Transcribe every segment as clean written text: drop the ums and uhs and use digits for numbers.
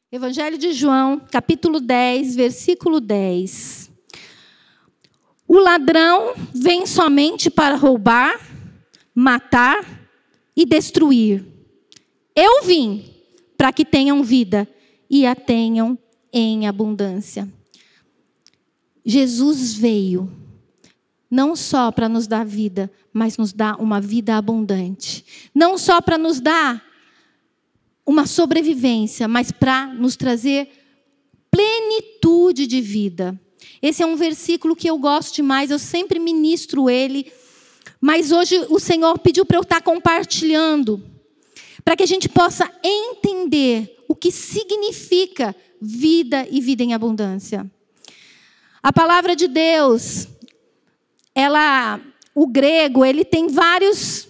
Evangelho de João, capítulo 10, versículo 10. O ladrão vem somente para roubar, matar e destruir. Eu vim para que tenham vida e a tenham em abundância. Jesus veio não só para nos dar vida, mas nos dar uma vida abundante. Não só para nos dar uma sobrevivência, mas para nos trazer plenitude de vida. Esse é um versículo que eu gosto demais, eu sempre ministro ele, mas hoje o Senhor pediu para eu estar compartilhando, para que a gente possa entender o que significa vida e vida em abundância. A palavra de Deus, o grego, ele tem várias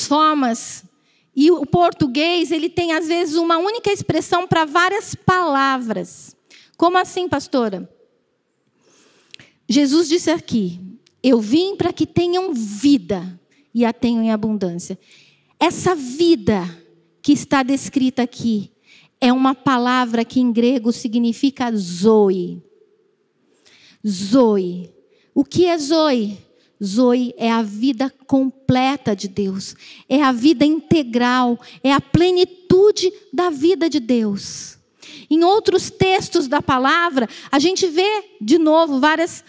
formas. E o português, ele tem, às vezes, uma única expressão para várias palavras. Como assim, pastora? Jesus disse aqui, eu vim para que tenham vida e a tenham em abundância. Essa vida que está descrita aqui é uma palavra que em grego significa zoe. Zoe. O que é zoe? Zoe é a vida completa de Deus, é a vida integral, é a plenitude da vida de Deus. Em outros textos da palavra, a gente vê de novo várias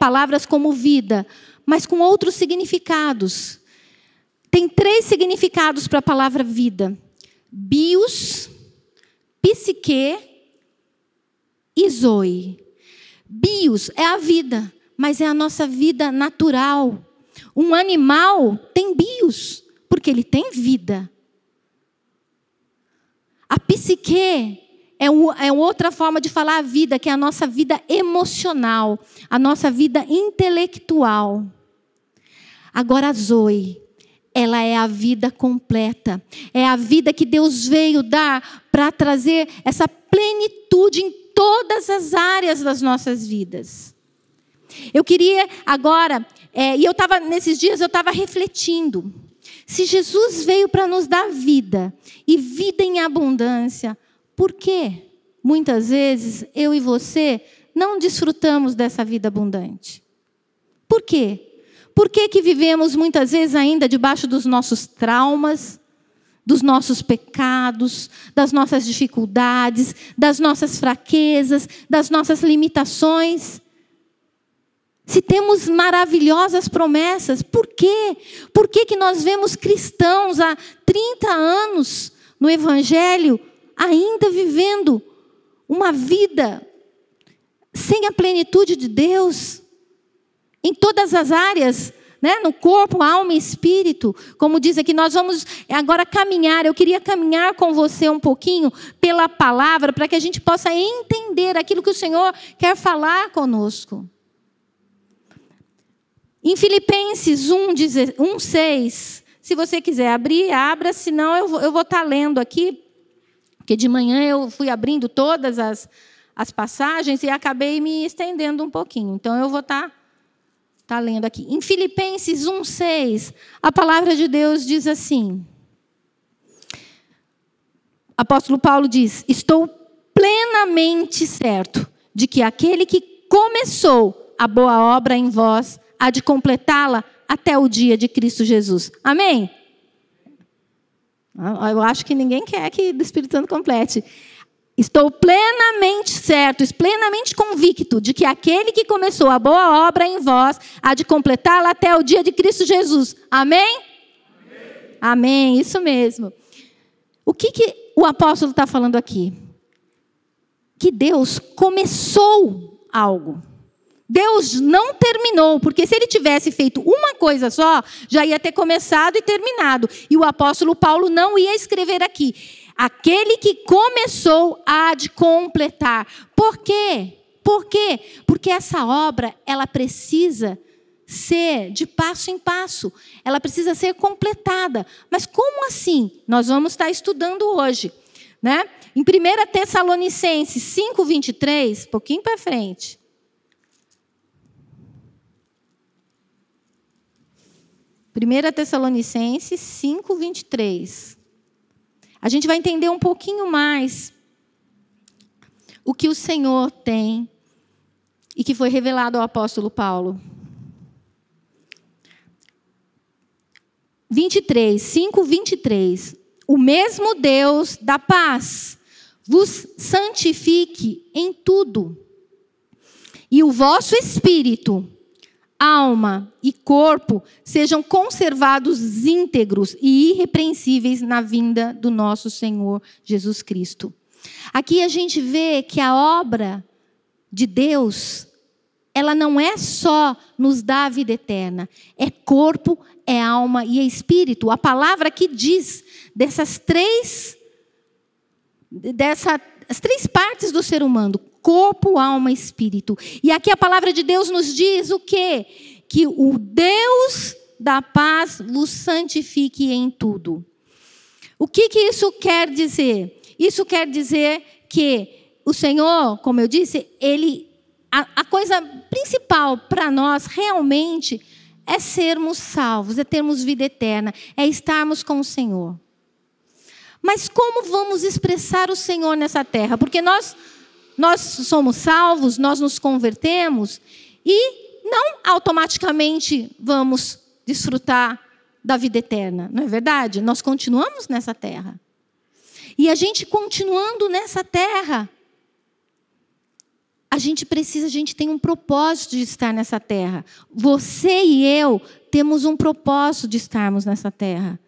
palavras como vida, mas com outros significados. Tem 3 significados para a palavra vida: bios, psique e zoe. Bios é a vida, mas é a nossa vida natural. Um animal tem bios, porque ele tem vida. A psique é outra forma de falar a vida, que é a nossa vida emocional, a nossa vida intelectual. Agora a zoe, ela é a vida completa. É a vida que Deus veio dar para trazer essa plenitude em todas as áreas das nossas vidas. Eu queria agora, nesses dias eu estava refletindo. Se Jesus veio para nos dar vida, e vida em abundância, por que muitas vezes eu e você não desfrutamos dessa vida abundante? Por quê? Por que vivemos muitas vezes ainda debaixo dos nossos traumas, dos nossos pecados, das nossas dificuldades, das nossas fraquezas, das nossas limitações? Se temos maravilhosas promessas, por quê? Por que nós vemos cristãos há 30 anos no Evangelho ainda vivendo uma vida sem a plenitude de Deus? Em todas as áreas, né? No corpo, alma e espírito. Como diz aqui, nós vamos agora caminhar. Eu queria caminhar com você um pouquinho pela palavra, para que a gente possa entender aquilo que o Senhor quer falar conosco. Em Filipenses 1:6, se você quiser abrir, abra, senão eu vou estar lendo aqui, porque de manhã eu fui abrindo todas as passagens e acabei me estendendo um pouquinho. Então eu vou estar lendo aqui. Em Filipenses 1:6, a palavra de Deus diz assim, apóstolo Paulo diz, estou plenamente certo de que aquele que começou a boa obra em vós, há de completá-la até o dia de Cristo Jesus. Amém? Eu acho que ninguém quer que o Espírito Santo complete. Estou plenamente certo, plenamente convicto de que aquele que começou a boa obra em vós, há de completá-la até o dia de Cristo Jesus. Amém? Amém, amém, isso mesmo. O que o apóstolo está falando aqui? Que Deus começou algo. Deus não terminou, porque se ele tivesse feito uma coisa só, já ia ter começado e terminado. E o apóstolo Paulo não ia escrever aqui, aquele que começou há de completar. Por quê? Por quê? Porque essa obra, ela precisa ser de passo em passo. Ela precisa ser completada. Mas como assim? Nós vamos estar estudando hoje, né? Em 1 Tessalonicenses 5:23, pouquinho para frente. 1 Tessalonicenses 5:23. a gente vai entender um pouquinho mais o que o Senhor tem e que foi revelado ao apóstolo Paulo. 5:23. O mesmo Deus da paz vos santifique em tudo, e o vosso espírito, alma e corpo sejam conservados íntegros e irrepreensíveis na vinda do nosso Senhor Jesus Cristo. Aqui a gente vê que a obra de Deus, ela não é só nos dar a vida eterna, é corpo, é alma e é espírito. A palavra que diz as três partes do ser humano: corpo, alma e espírito. E aqui a palavra de Deus nos diz o quê? Que o Deus da paz vos santifique em tudo. O que isso quer dizer? Isso quer dizer que o Senhor, como eu disse, a coisa principal para nós realmente é sermos salvos, é termos vida eterna, é estarmos com o Senhor. Mas como vamos expressar o Senhor nessa terra? Porque nós somos salvos, nós nos convertemos e não automaticamente vamos desfrutar da vida eterna, não é verdade? Nós continuamos nessa terra. E a gente continuando nessa terra, a gente tem um propósito de estar nessa terra. Você e eu temos um propósito de estarmos nessa terra.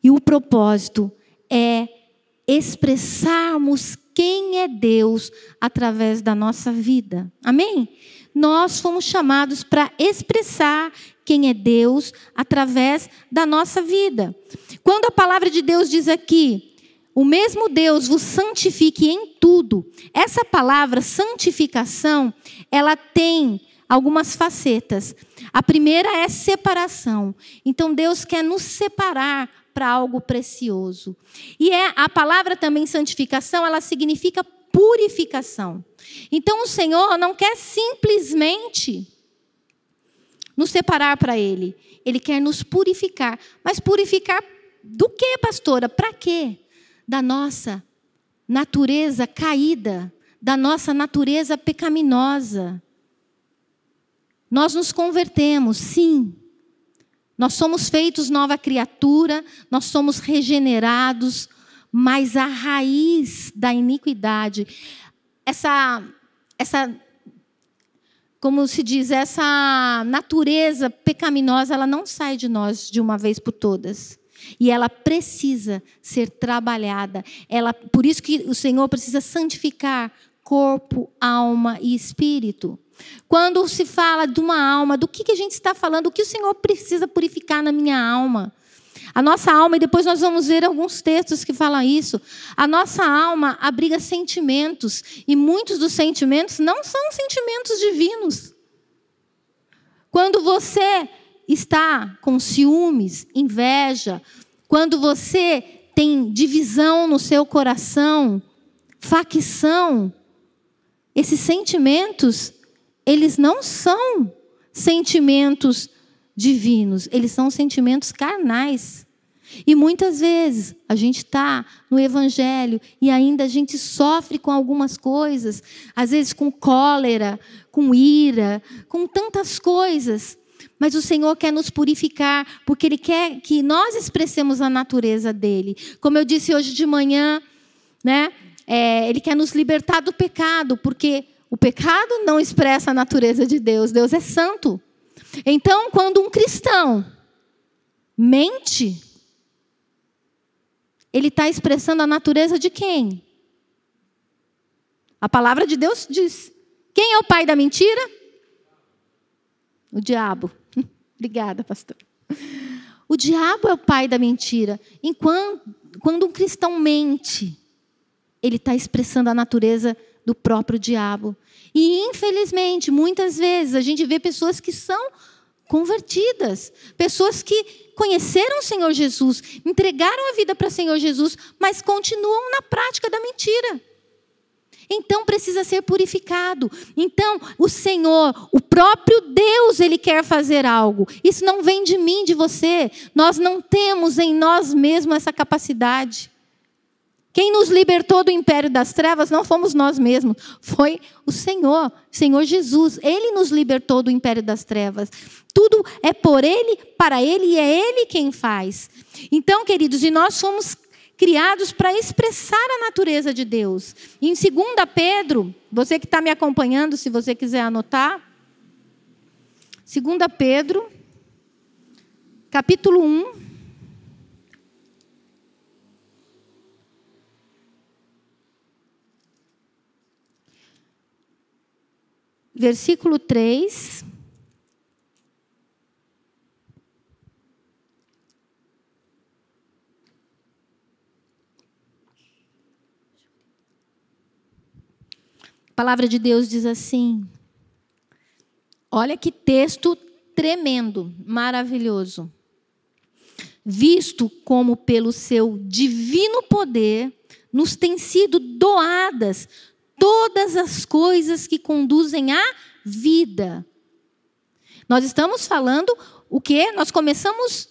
E o propósito é expressarmos quem é Deus através da nossa vida. Amém? Nós fomos chamados para expressar quem é Deus através da nossa vida. Quando a palavra de Deus diz aqui: o mesmo Deus vos santifique em tudo. Essa palavra santificação, ela tem algumas facetas. A primeira é separação. Então Deus quer nos separar para algo precioso. E a palavra também santificação, ela significa purificação. Então o Senhor não quer simplesmente nos separar para Ele. Ele quer nos purificar. Mas purificar do quê, pastora? Para quê? Da nossa natureza caída, da nossa natureza pecaminosa. Nós nos convertemos, sim. Nós somos feitos nova criatura, nós somos regenerados, mas a raiz da iniquidade, como se diz, essa natureza pecaminosa, ela não sai de nós de uma vez por todas. E ela precisa ser trabalhada. Por isso que o Senhor precisa santificar corpo, alma e espírito. Quando se fala de uma alma, do que a gente está falando? O que o Senhor precisa purificar na minha alma? A nossa alma, e depois nós vamos ver alguns textos que falam isso. A nossa alma abriga sentimentos. E muitos dos sentimentos não são sentimentos divinos. Quando você está com ciúmes, inveja, quando você tem divisão no seu coração, facção, esses sentimentos, eles não são sentimentos divinos, eles são sentimentos carnais. E muitas vezes a gente está no Evangelho e ainda a gente sofre com algumas coisas, às vezes com cólera, com ira, com tantas coisas. Mas o Senhor quer nos purificar, porque Ele quer que nós expressemos a natureza dEle. Como eu disse hoje de manhã, né? Ele quer nos libertar do pecado, porque o pecado não expressa a natureza de Deus. Deus é santo. Então, quando um cristão mente, ele está expressando a natureza de quem? A palavra de Deus diz: quem é o pai da mentira? O diabo. Obrigada, pastor. O diabo é o pai da mentira. Quando um cristão mente, ele está expressando a natureza do próprio diabo. E, infelizmente, muitas vezes, a gente vê pessoas que são convertidas. Pessoas que conheceram o Senhor Jesus, entregaram a vida para o Senhor Jesus, mas continuam na prática da mentira. Então precisa ser purificado. Então o Senhor, o próprio Deus, Ele quer fazer algo. Isso não vem de mim, de você. Nós não temos em nós mesmos essa capacidade. Quem nos libertou do império das trevas não fomos nós mesmos, foi o Senhor Jesus. Ele nos libertou do império das trevas. Tudo é por Ele, para Ele, e é Ele quem faz. Então, queridos, e nós fomos criados para expressar a natureza de Deus. Em 2 Pedro, você que está me acompanhando, se você quiser anotar, 2 Pedro, capítulo 1, versículo 3. A palavra de Deus diz assim, olha que texto tremendo, maravilhoso. Visto como pelo seu divino poder nos têm sido doadas todas as coisas que conduzem à vida. Nós estamos falando o quê? Nós começamos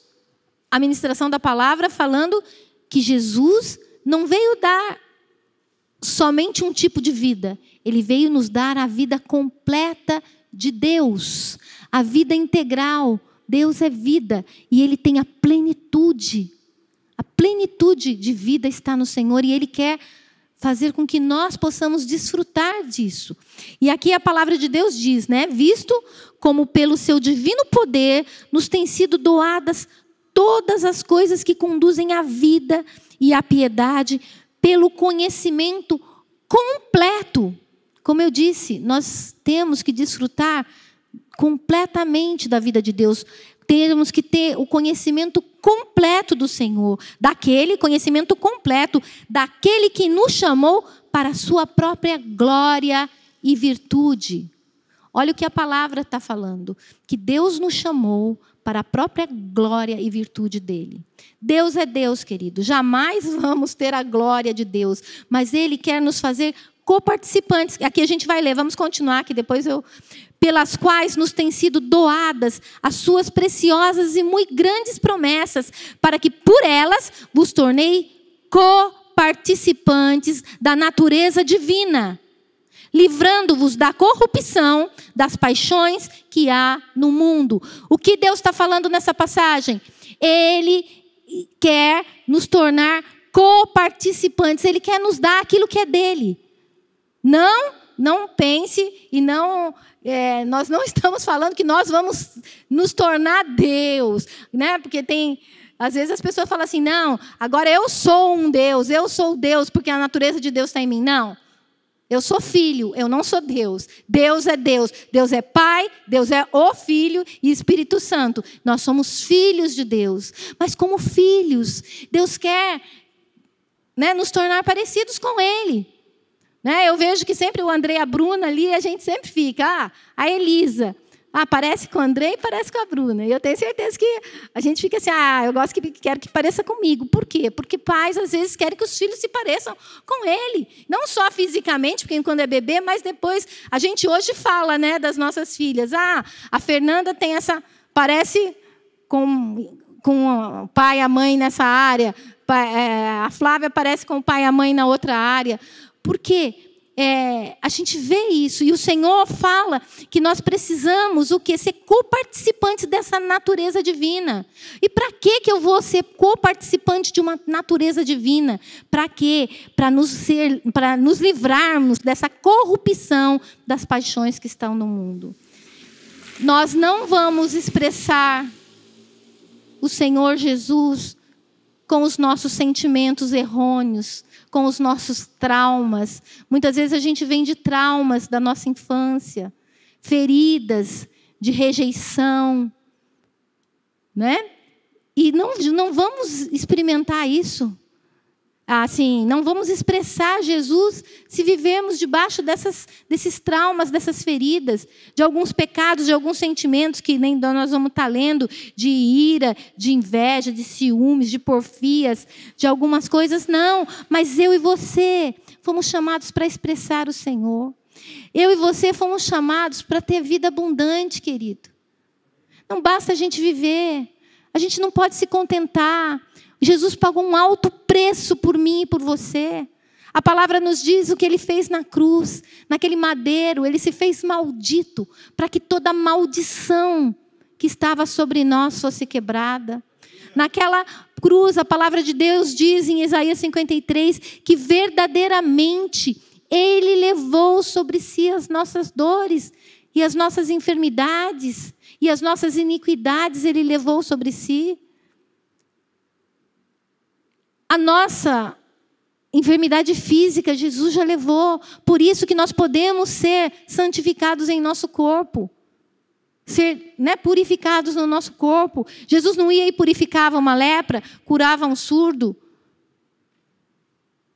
a ministração da palavra falando que Jesus não veio dar somente um tipo de vida. Ele veio nos dar a vida completa de Deus. A vida integral. Deus é vida e Ele tem a plenitude. A plenitude de vida está no Senhor e Ele quer fazer com que nós possamos desfrutar disso. E aqui a palavra de Deus diz, né? Visto como pelo seu divino poder nos têm sido doadas todas as coisas que conduzem à vida e à piedade, pelo conhecimento completo. Como eu disse, nós temos que desfrutar completamente da vida de Deus. Temos que ter o conhecimento completo do Senhor, daquele conhecimento completo, daquele que nos chamou para a sua própria glória e virtude. Olha o que a palavra está falando, que Deus nos chamou para a própria glória e virtude dele. Deus é Deus, querido, jamais vamos ter a glória de Deus, mas Ele quer nos fazer coparticipantes. Aqui a gente vai ler, vamos continuar, que depois pelas quais nos têm sido doadas as suas preciosas e muito grandes promessas, para que por elas vos tornei coparticipantes da natureza divina, livrando-vos da corrupção, das paixões que há no mundo. O que Deus está falando nessa passagem? Ele quer nos tornar coparticipantes, Ele quer nos dar aquilo que é dele. Não pense e não... nós não estamos falando que nós vamos nos tornar Deus, né? Porque às vezes as pessoas falam assim, não, agora eu sou um Deus, eu sou Deus, porque a natureza de Deus está em mim. Não, eu sou filho, eu não sou Deus. Deus é Deus, Deus é Pai, Deus é o Filho e Espírito Santo. Nós somos filhos de Deus, mas como filhos, Deus quer, né, nos tornar parecidos com Ele. Né? Eu vejo que sempre o André e a Bruna ali, a gente sempre fica, a Elisa, parece com o André e parece com a Bruna. E eu tenho certeza que a gente fica assim, eu quero que pareça comigo. Por quê? Porque pais, às vezes, querem que os filhos se pareçam com ele. Não só fisicamente, porque quando é bebê, mas depois, a gente hoje fala, né, das nossas filhas. A Fernanda tem parece com o pai e a mãe nessa área. A Flávia parece com o pai e a mãe na outra área. Porque a gente vê isso, e o Senhor fala que nós precisamos ser coparticipantes dessa natureza divina. E para que eu vou ser coparticipante de uma natureza divina? Para quê? Para nos livrarmos dessa corrupção das paixões que estão no mundo. Nós não vamos expressar o Senhor Jesus com os nossos sentimentos errôneos, com os nossos traumas. Muitas vezes a gente vem de traumas da nossa infância, feridas de rejeição, né? E não vamos experimentar isso. Assim, não vamos expressar Jesus se vivemos debaixo desses traumas, dessas feridas, de alguns pecados, de alguns sentimentos que nem nós vamos estar lendo, de ira, de inveja, de ciúmes, de porfias, de algumas coisas, não. Mas eu e você fomos chamados para expressar o Senhor. Eu e você fomos chamados para ter vida abundante, querido. Não basta a gente viver, a gente não pode se contentar. Jesus pagou um alto preço por mim e por você. A palavra nos diz o que ele fez na cruz, naquele madeiro. Ele se fez maldito para que toda maldição que estava sobre nós fosse quebrada. Naquela cruz, a palavra de Deus diz em Isaías 53 que verdadeiramente ele levou sobre si as nossas dores e as nossas enfermidades e as nossas iniquidades ele levou sobre si. A nossa enfermidade física, Jesus já levou. Por isso que nós podemos ser santificados em nosso corpo. Ser purificados no nosso corpo. Jesus não ia e purificava uma lepra, curava um surdo.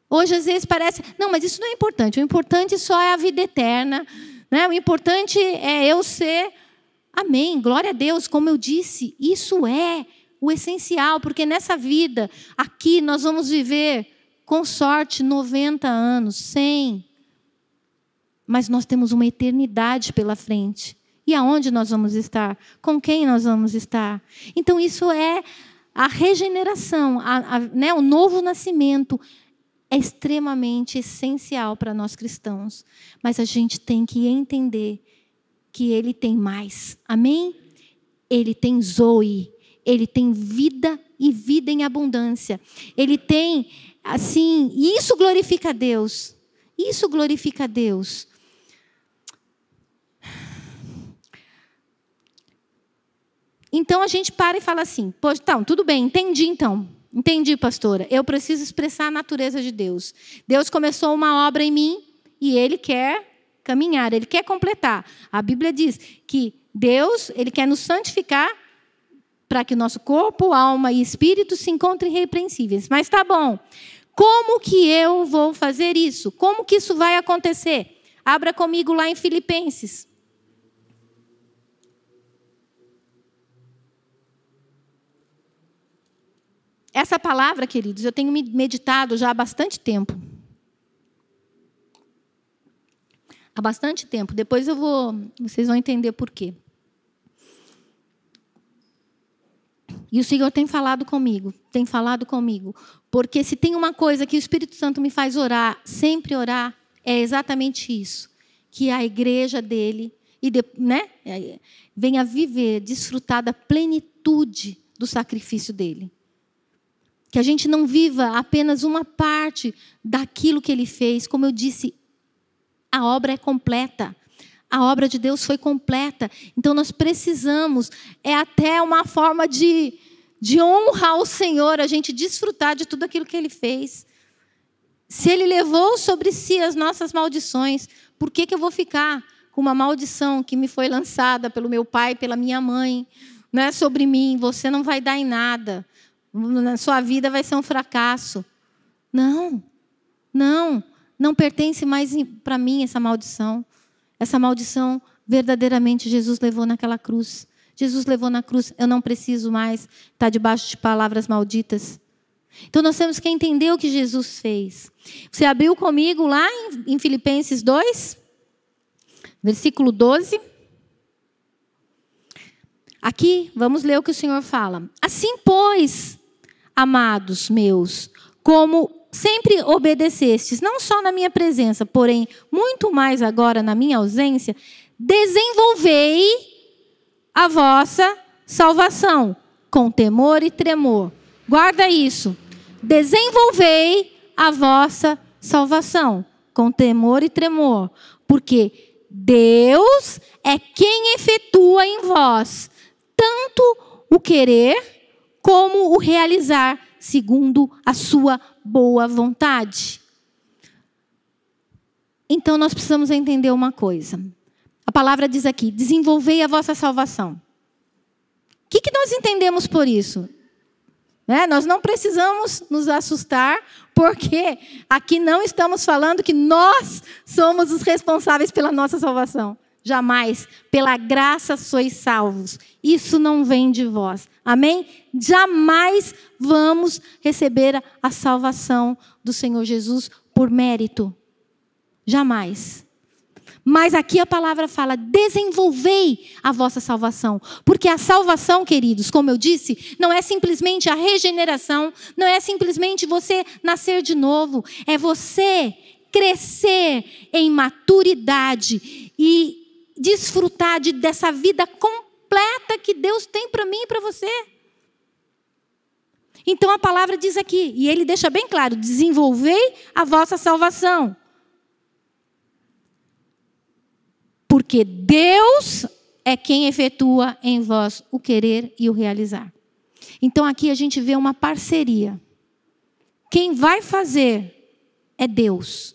Hoje, às vezes, parece... Não, mas isso não é importante. O importante só é a vida eterna. Né? O importante é eu ser... Amém, glória a Deus. Como eu disse, isso é o essencial. Porque nessa vida, aqui, nós vamos viver... com sorte, 90 anos, 100. Mas nós temos uma eternidade pela frente. E aonde nós vamos estar? Com quem nós vamos estar? Então, isso é a regeneração, o novo nascimento é extremamente essencial para nós cristãos. Mas a gente tem que entender que ele tem mais. Amém? Ele tem Zoe. Ele tem vida e vida em abundância. Ele tem... Assim, isso glorifica a Deus. Isso glorifica a Deus. Então a gente para e fala assim: pô, então, tudo bem, entendi então. Entendi, pastora. Eu preciso expressar a natureza de Deus. Deus começou uma obra em mim e ele quer caminhar, ele quer completar. A Bíblia diz que Deus, ele quer nos santificar para que nosso corpo, alma e espírito se encontrem irrepreensíveis. Mas tá bom. Como que eu vou fazer isso? Como que isso vai acontecer? Abra comigo lá em Filipenses. Essa palavra, queridos, eu tenho meditado já há bastante tempo. Há bastante tempo. Depois vocês vão entender por quê. E o Senhor tem falado comigo, porque se tem uma coisa que o Espírito Santo me faz orar, sempre orar, é exatamente isso, que a igreja dele venha viver, desfrutar da plenitude do sacrifício dele. Que a gente não viva apenas uma parte daquilo que ele fez. Como eu disse, a obra é completa. A obra de Deus foi completa. Então, nós precisamos, é até uma forma de honra ao Senhor, a gente desfrutar de tudo aquilo que ele fez. Se ele levou sobre si as nossas maldições, por que eu vou ficar com uma maldição que me foi lançada pelo meu pai, pela minha mãe, sobre mim? Você não vai dar em nada. Na sua vida vai ser um fracasso. Não pertence mais para mim essa maldição. Essa maldição, verdadeiramente, Jesus levou naquela cruz. Jesus levou na cruz. Eu não preciso mais estar debaixo de palavras malditas. Então, nós temos que entender o que Jesus fez. Você abriu comigo lá em Filipenses 2, versículo 12. Aqui, vamos ler o que o Senhor fala. Assim, pois, amados meus, como sempre obedecestes, não só na minha presença, porém, muito mais agora na minha ausência, desenvolvei a vossa salvação com temor e tremor. Guarda isso. Desenvolvei a vossa salvação com temor e tremor, porque Deus é quem efetua em vós tanto o querer como o realizar segundo a sua boa vontade. Então, nós precisamos entender uma coisa. A palavra diz aqui, desenvolvei a vossa salvação. O que nós entendemos por isso? Nós não precisamos nos assustar, porque aqui não estamos falando que nós somos os responsáveis pela nossa salvação. Jamais. Pela graça sois salvos. Isso não vem de vós. Amém? Jamais vamos receber a salvação do Senhor Jesus por mérito. Jamais. Mas aqui a palavra fala: desenvolvei a vossa salvação. Porque a salvação, queridos, como eu disse, não é simplesmente a regeneração, não é simplesmente você nascer de novo. É você crescer em maturidade e desfrutar dessa vida completa que Deus tem para mim e para você. Então a palavra diz aqui, e ele deixa bem claro: desenvolvei a vossa salvação. Porque Deus é quem efetua em vós o querer e o realizar. Então aqui a gente vê uma parceria. Quem vai fazer é Deus.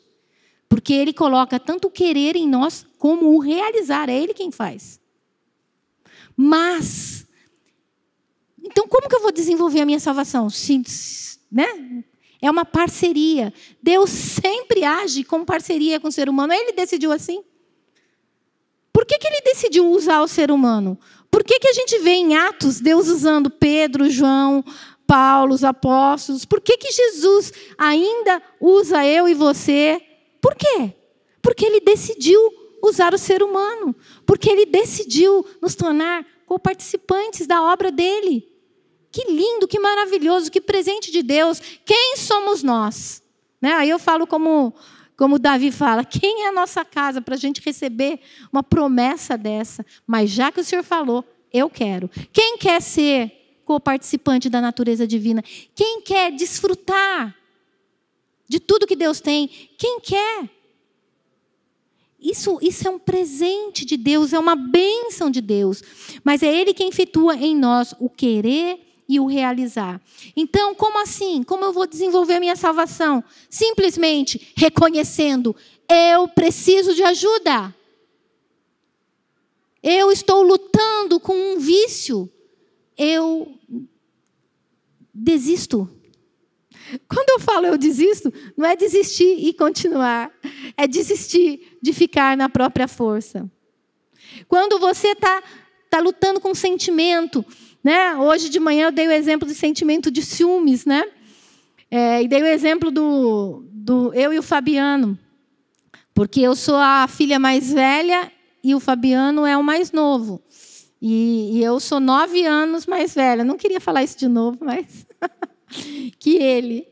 Porque Ele coloca tanto o querer em nós como o realizar. É Ele quem faz. Mas, então como que eu vou desenvolver a minha salvação? Né? É uma parceria. Deus sempre age com parceria com o ser humano. Ele decidiu assim. Por que Ele decidiu usar o ser humano? Por que a gente vê em Atos Deus usando Pedro, João, Paulo, os apóstolos? Por que Jesus ainda usa eu e você? Por quê? Porque Ele decidiu usar o ser humano. Porque Ele decidiu nos tornar coparticipantes da obra dEle. Que lindo, que maravilhoso, que presente de Deus. Quem somos nós? Né? Aí eu falo como Davi fala: quem é a nossa casa para a gente receber uma promessa dessa? Mas já que o Senhor falou, eu quero. Quem quer ser coparticipante da natureza divina? Quem quer desfrutar de tudo que Deus tem? Quem quer? Isso é um presente de Deus, é uma bênção de Deus. Mas é Ele quem efetua em nós o querer e o realizar. Então, como assim? Como eu vou desenvolver a minha salvação? Simplesmente reconhecendo: eu preciso de ajuda. Eu estou lutando com um vício. Eu desisto. Quando eu falo eu desisto, não é desistir e continuar. É desistir de ficar na própria força. Quando você está lutando com sentimento, né? Hoje de manhã eu dei o exemplo de sentimento de ciúmes, né? E dei o exemplo do eu e o Fabiano. Porque eu sou a filha mais velha e o Fabiano é o mais novo. E eu sou 9 anos mais velha. Não queria falar isso de novo, mas... que ele.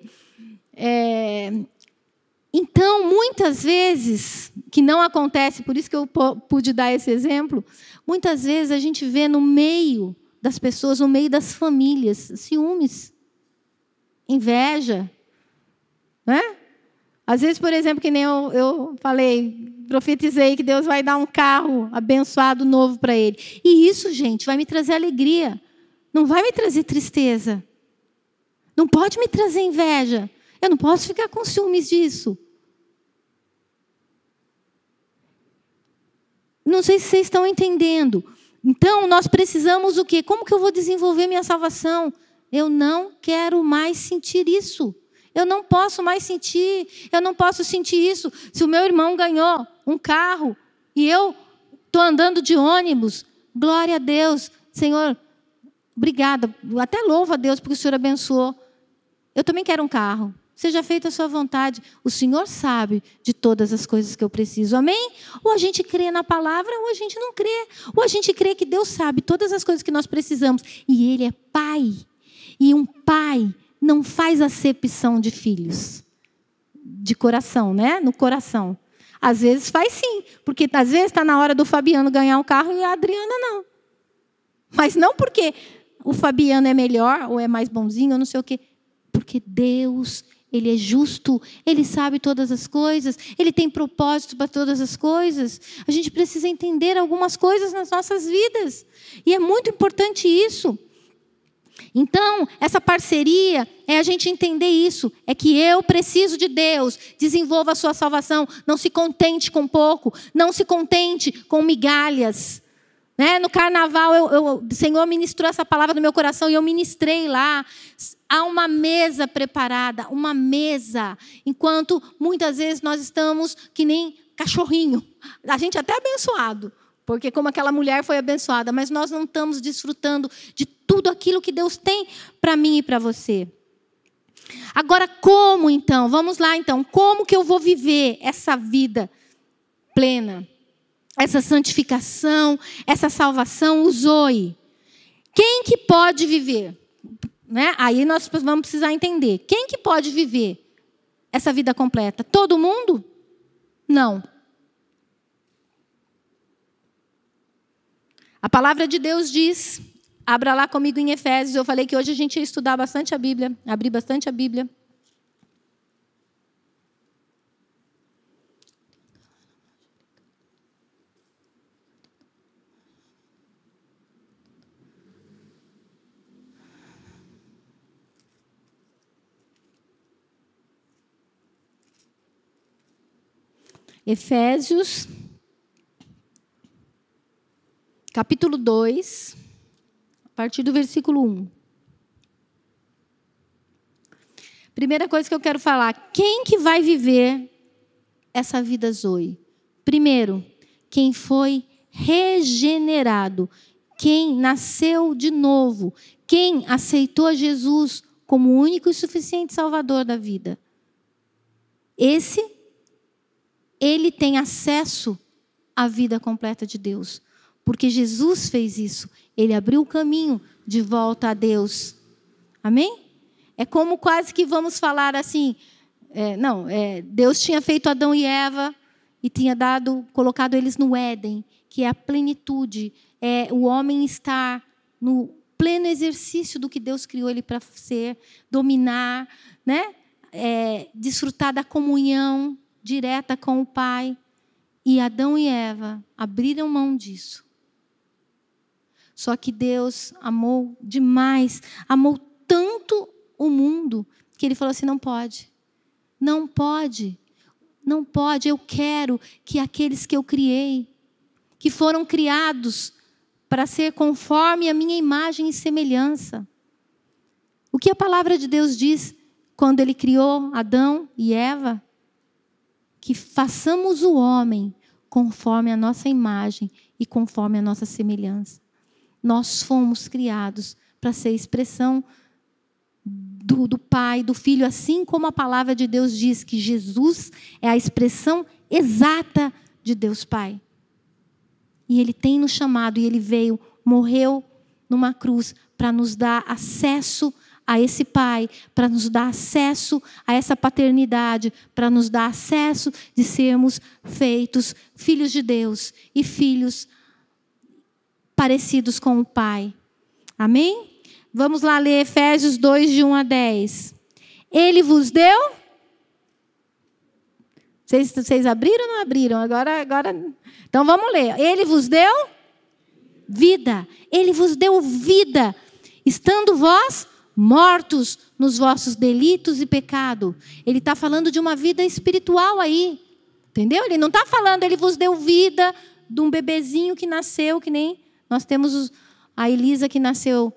Então, muitas vezes, que não acontece, por isso que eu pude dar esse exemplo, muitas vezes a gente vê no meio das pessoas, no meio das famílias, ciúmes, inveja. Né? Às vezes, por exemplo, que nem eu falei, profetizei que Deus vai dar um carro abençoado novo para ele. E isso, gente, vai me trazer alegria. Não vai me trazer tristeza. Não pode me trazer inveja. Eu não posso ficar com ciúmes disso. Não sei se vocês estão entendendo. Então, nós precisamos o quê? Como que eu vou desenvolver minha salvação? Eu não quero mais sentir isso. Eu não posso mais sentir. Eu não posso sentir isso. Se o meu irmão ganhou um carro e eu estou andando de ônibus, glória a Deus. Senhor, obrigada. Até louvo a Deus porque o Senhor abençoou. Eu também quero um carro. Seja feita a sua vontade. O Senhor sabe de todas as coisas que eu preciso. Amém? Ou a gente crê na palavra, ou a gente não crê. Ou a gente crê que Deus sabe todas as coisas que nós precisamos. E Ele é Pai. E um pai não faz acepção de filhos. De coração, né? No coração. Às vezes faz sim. Porque às vezes está na hora do Fabiano ganhar um carro e a Adriana não. Mas não porque o Fabiano é melhor, ou é mais bonzinho, ou não sei o quê. Porque Deus, Ele é justo, Ele sabe todas as coisas, Ele tem propósito para todas as coisas. A gente precisa entender algumas coisas nas nossas vidas. E é muito importante isso. Então, essa parceria é a gente entender isso. É que eu preciso de Deus. Desenvolva a sua salvação. Não se contente com pouco. Não se contente com migalhas. Né? No carnaval, o Senhor ministrou essa palavra no meu coração e eu ministrei lá. Há uma mesa preparada, uma mesa. Enquanto muitas vezes nós estamos que nem cachorrinho. A gente até é abençoado, porque como aquela mulher foi abençoada, mas nós não estamos desfrutando de tudo aquilo que Deus tem para mim e para você. Agora, como então? Vamos lá então. Como que eu vou viver essa vida plena, essa santificação, essa salvação, o Zoe. Quem que pode viver? Né? Aí nós vamos precisar entender. Quem que pode viver essa vida completa? Todo mundo? Não. A palavra de Deus diz, abra lá comigo em Efésios, eu falei que hoje a gente ia estudar bastante a Bíblia, abrir bastante a Bíblia. Efésios, capítulo 2, a partir do versículo 1. Primeira coisa que eu quero falar, quem que vai viver essa vida Zoe? Primeiro, quem foi regenerado, quem nasceu de novo, quem aceitou Jesus como o único e suficiente Salvador da vida. Ele tem acesso à vida completa de Deus. Porque Jesus fez isso. Ele abriu o caminho de volta a Deus. Amém? É como quase que vamos falar assim. Deus tinha feito Adão e Eva e tinha colocado eles no Éden, que é a plenitude. É o homem estar no pleno exercício do que Deus criou ele para ser, dominar, né? Desfrutar da comunhão direta com o Pai. E Adão e Eva abriram mão disso. Só que Deus amou demais, amou tanto o mundo, que Ele falou assim, não pode. Não pode. Não pode. Eu quero que aqueles que eu criei, que foram criados para ser conforme a minha imagem e semelhança. O que a palavra de Deus diz quando Ele criou Adão e Eva? Que façamos o homem conforme a nossa imagem e conforme a nossa semelhança. Nós fomos criados para ser expressão do Pai, do Filho, assim como a palavra de Deus diz que Jesus é a expressão exata de Deus Pai. E Ele tem nos chamado, e Ele veio, morreu numa cruz para nos dar acesso a esse Pai, para nos dar acesso a essa paternidade, para nos dar acesso de sermos feitos filhos de Deus e filhos parecidos com o Pai. Amém? Vamos lá ler Efésios 2, de 1 a 10. Ele vos deu... Vocês abriram ou não abriram? Agora... Então vamos ler. Ele vos deu vida. Ele vos deu vida, estando vós mortos nos vossos delitos e pecado. Ele está falando de uma vida espiritual aí. Entendeu? Ele não está falando, ele vos deu vida de um bebezinho que nasceu, que nem nós temos a Elisa que nasceu.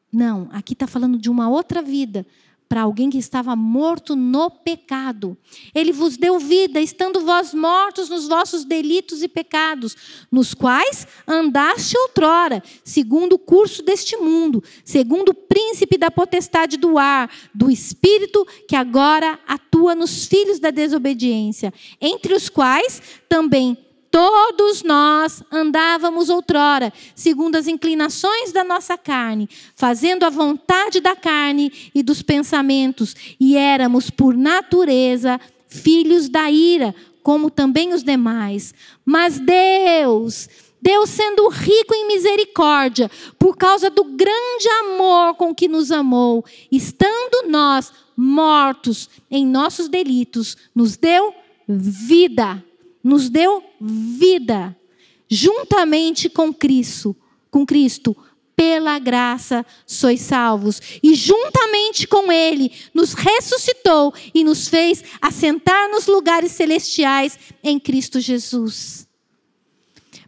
Não, aqui está falando de uma outra vida, para alguém que estava morto no pecado. Ele vos deu vida, estando vós mortos nos vossos delitos e pecados, nos quais andaste outrora, segundo o curso deste mundo, segundo o príncipe da potestade do ar, do espírito que agora atua nos filhos da desobediência, entre os quais também todos nós andávamos outrora, segundo as inclinações da nossa carne, fazendo a vontade da carne e dos pensamentos, e éramos, por natureza, filhos da ira, como também os demais. Mas Deus sendo rico em misericórdia, por causa do grande amor com que nos amou, estando nós mortos em nossos delitos, nos deu vida. Nos deu vida, juntamente com Cristo, pela graça sois salvos. E juntamente com Ele, nos ressuscitou e nos fez assentar nos lugares celestiais em Cristo Jesus.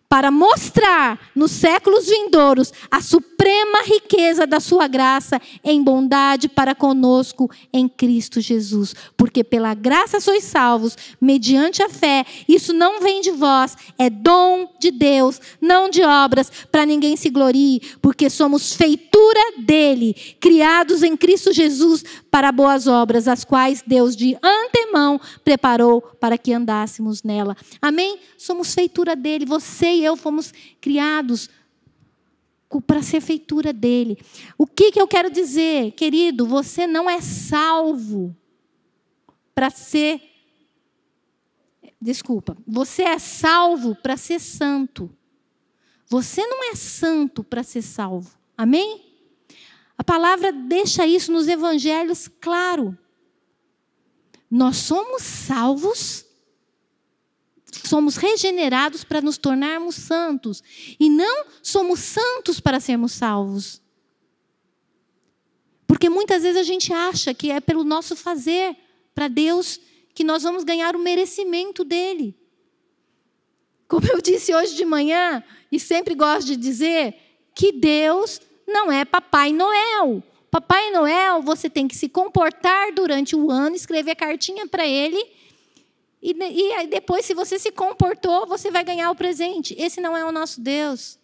Para mostrar nos séculos vindouros a suprema riqueza da sua graça em bondade para conosco em Cristo Jesus. Porque pela graça sois salvos, mediante a fé. Isso não vem de vós, é dom de Deus, não de obras, para ninguém se glorie, porque somos feitura feitura dele, criados em Cristo Jesus para boas obras, as quais Deus de antemão preparou para que andássemos nela. Amém? Somos feitura dele, você e eu fomos criados para ser feitura dele. O que eu quero dizer, querido? Você não é salvo para ser... Desculpa. Você é salvo para ser santo. Você não é santo para ser salvo. Amém? A palavra deixa isso nos evangelhos claro. Nós somos salvos, somos regenerados para nos tornarmos santos. E não somos santos para sermos salvos. Porque muitas vezes a gente acha que é pelo nosso fazer para Deus que nós vamos ganhar o merecimento dele. Como eu disse hoje de manhã, e sempre gosto de dizer, que Deus não é Papai Noel. Papai Noel, você tem que se comportar durante o ano, escrever cartinha para ele, e aí depois, se você se comportou, você vai ganhar o presente. Esse não é o nosso Deus.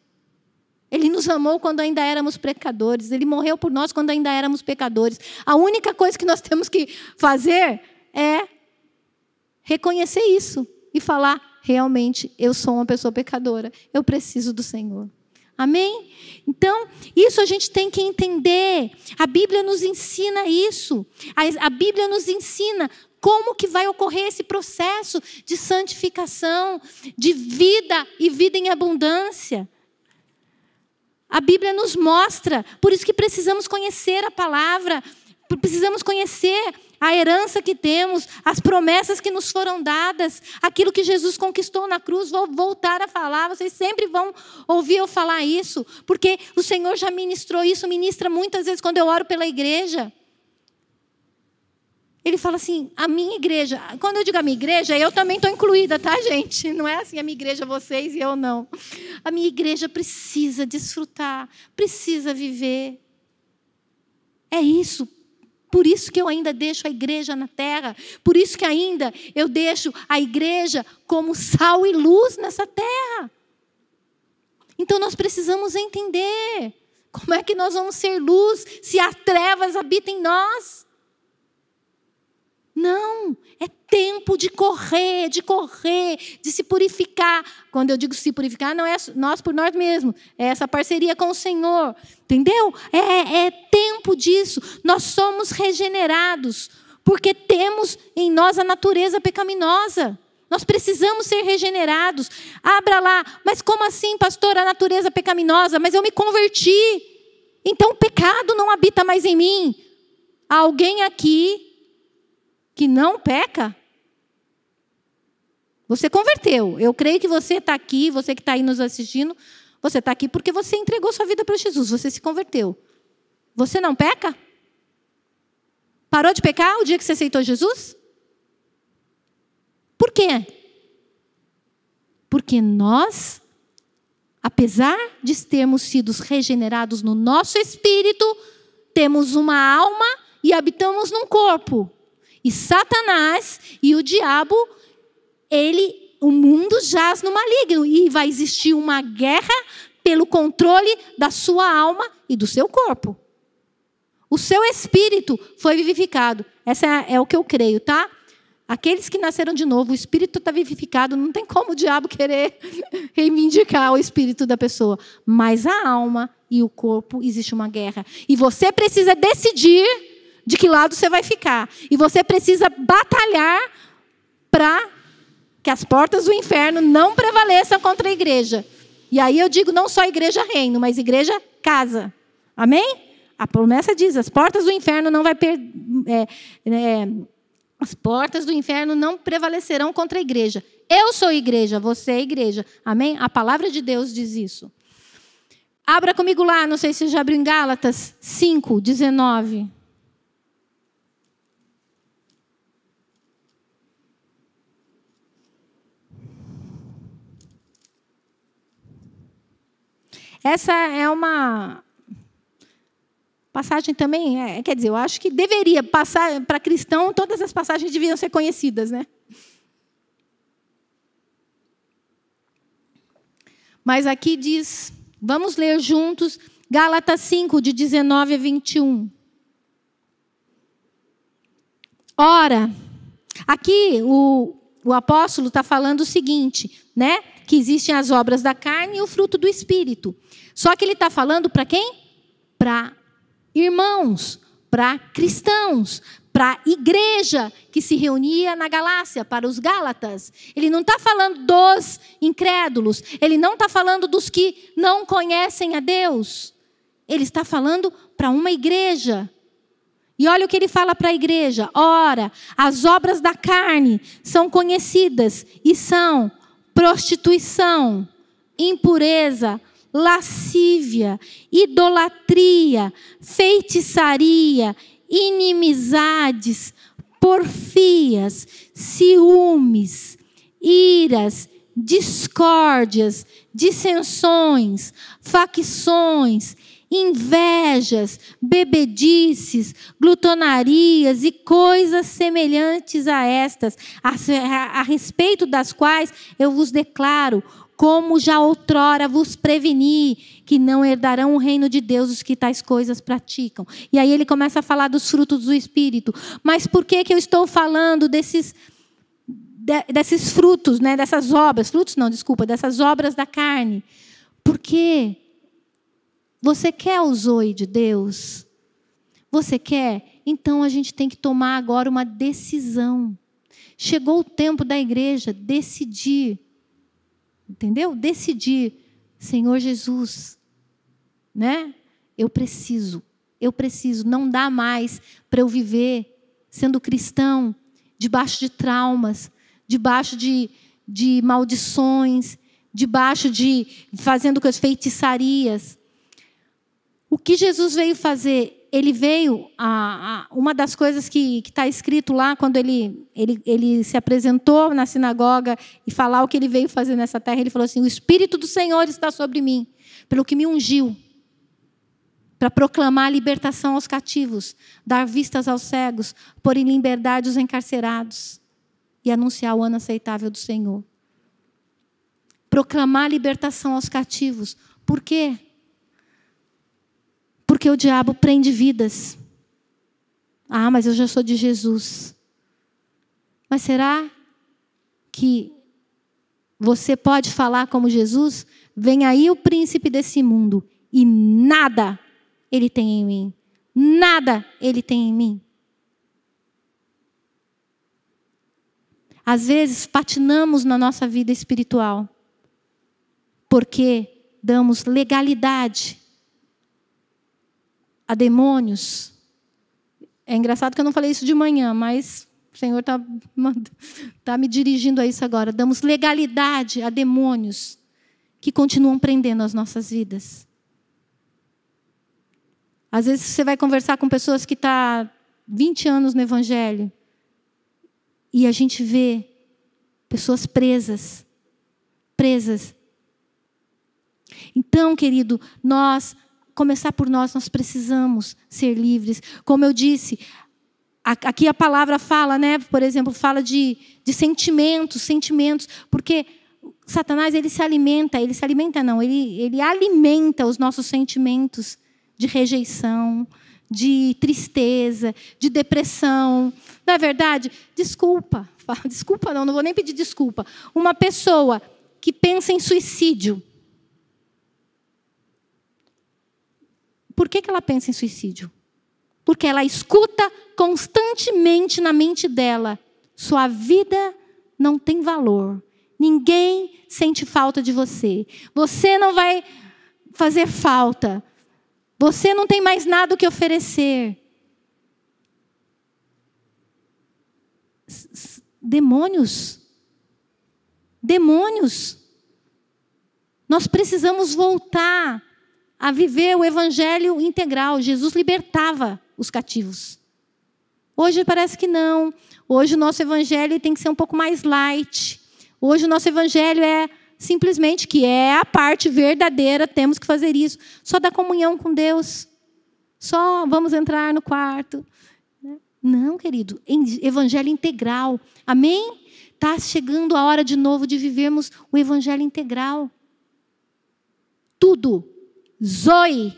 Ele nos amou quando ainda éramos pecadores. Ele morreu por nós quando ainda éramos pecadores. A única coisa que nós temos que fazer é reconhecer isso e falar, realmente, eu sou uma pessoa pecadora. Eu preciso do Senhor. Amém? Então, isso a gente tem que entender. A Bíblia nos ensina isso. A Bíblia nos ensina como que vai ocorrer esse processo de santificação, de vida e vida em abundância. A Bíblia nos mostra, por isso que precisamos conhecer a palavra, precisamos conhecer a herança que temos, as promessas que nos foram dadas, aquilo que Jesus conquistou na cruz. Vou voltar a falar, vocês sempre vão ouvir eu falar isso, porque o Senhor já ministrou isso, ministra muitas vezes quando eu oro pela igreja. Ele fala assim, a minha igreja, quando eu digo a minha igreja, eu também estou incluída, tá, gente? Não é assim, a minha igreja, vocês e eu não. A minha igreja precisa desfrutar, precisa viver. É isso. Por isso que eu ainda deixo a igreja na terra. Por isso que ainda eu deixo a igreja como sal e luz nessa terra. Então nós precisamos entender como é que nós vamos ser luz se as trevas habitam em nós. Não, é tempo de correr, de se purificar. Quando eu digo se purificar, não é nós por nós mesmos, é essa parceria com o Senhor, entendeu? É tempo disso. Nós somos regenerados, porque temos em nós a natureza pecaminosa. Nós precisamos ser regenerados. Abra lá, mas como assim, pastor, a natureza pecaminosa? Mas eu me converti, então o pecado não habita mais em mim. Há alguém aqui que não peca? Você converteu. Eu creio que você está aqui, você que está aí nos assistindo, você está aqui porque você entregou sua vida para Jesus, você se converteu. Você não peca? Parou de pecar o dia que você aceitou Jesus? Por quê? Porque nós, apesar de termos sido regenerados no nosso espírito, temos uma alma e habitamos num corpo. E Satanás e o diabo, o mundo jaz no maligno. E vai existir uma guerra pelo controle da sua alma e do seu corpo. O seu espírito foi vivificado. Essa é o que eu creio, tá? Aqueles que nasceram de novo, o espírito está vivificado. Não tem como o diabo querer reivindicar o espírito da pessoa. Mas a alma e o corpo, existe uma guerra. E você precisa decidir de que lado você vai ficar. E você precisa batalhar para que as portas do inferno não prevaleçam contra a igreja. E aí eu digo não só igreja reino, mas igreja casa. Amém? A promessa diz, as portas do inferno não vai as portas do inferno não prevalecerão contra a igreja. Eu sou igreja, você é igreja. Amém? A palavra de Deus diz isso. Abra comigo lá, não sei se já abriu em Gálatas 5:19. Essa é uma passagem também, quer dizer, eu acho que deveria passar para cristão, todas as passagens deviam ser conhecidas, né? Mas aqui diz, vamos ler juntos, Gálatas 5, de 19 a 21. Ora, aqui o apóstolo está falando o seguinte, né? Que existem as obras da carne e o fruto do Espírito. Só que ele está falando para quem? Para irmãos, para cristãos, para a igreja que se reunia na Galácia, para os Gálatas. Ele não está falando dos incrédulos, ele não está falando dos que não conhecem a Deus. Ele está falando para uma igreja. E olha o que ele fala para a igreja. Ora, as obras da carne são conhecidas e são prostituição, impureza, lascívia, idolatria, feitiçaria, inimizades, porfias, ciúmes, iras, discórdias, dissensões, facções, invejas, bebedices, glutonarias e coisas semelhantes a estas, a respeito das quais eu vos declaro, como já outrora vos preveni, que não herdarão o reino de Deus os que tais coisas praticam. E aí ele começa a falar dos frutos do Espírito. Mas por que eu estou falando desses frutos, né? Dessas obras? Frutos não, desculpa, dessas obras da carne. Porque você quer o zoe de Deus? Você quer? Então a gente tem que tomar agora uma decisão. Chegou o tempo da igreja decidir. Entendeu? Decidir, Senhor Jesus, né? Eu preciso, não dá mais para eu viver sendo cristão, debaixo de traumas, debaixo de maldições, debaixo de fazendo com as feitiçarias. O que Jesus veio fazer? Ele veio, uma das coisas que está escrito lá, quando ele se apresentou na sinagoga e falar o que ele veio fazer nessa terra, ele falou assim, o Espírito do Senhor está sobre mim, pelo que me ungiu, para proclamar a libertação aos cativos, dar vistas aos cegos, pôr em liberdade os encarcerados e anunciar o ano aceitável do Senhor. Proclamar a libertação aos cativos. Por quê? Porque o diabo prende vidas. Ah, mas eu já sou de Jesus. Mas será que você pode falar como Jesus? Vem aí o príncipe desse mundo e nada ele tem em mim. Nada ele tem em mim. Às vezes patinamos na nossa vida espiritual porque damos legalidade a demônios. É engraçado que eu não falei isso de manhã, mas o Senhor está me dirigindo a isso agora. Damos legalidade a demônios que continuam prendendo as nossas vidas. Às vezes você vai conversar com pessoas que estão 20 anos no Evangelho e a gente vê pessoas presas. Então, querido, começar por nós precisamos ser livres. Como eu disse, aqui a palavra fala, né? Por exemplo, fala de sentimentos, porque Satanás ele alimenta os nossos sentimentos de rejeição, de tristeza, de depressão. Não é verdade? Desculpa não vou nem pedir desculpa. Uma pessoa que pensa em suicídio, por que ela pensa em suicídio? Porque ela escuta constantemente na mente dela: sua vida não tem valor. Ninguém sente falta de você. Você não vai fazer falta. Você não tem mais nada o que oferecer. Demônios. Nós precisamos voltar a viver o evangelho integral. Jesus libertava os cativos. Hoje parece que não. Hoje o nosso evangelho tem que ser um pouco mais light. Hoje o nosso evangelho é simplesmente que é a parte verdadeira, temos que fazer isso. Só da comunhão com Deus. Só vamos entrar no quarto. Não, querido. Evangelho integral. Amém? Está chegando a hora de novo de vivermos o evangelho integral. Tudo. Zoe,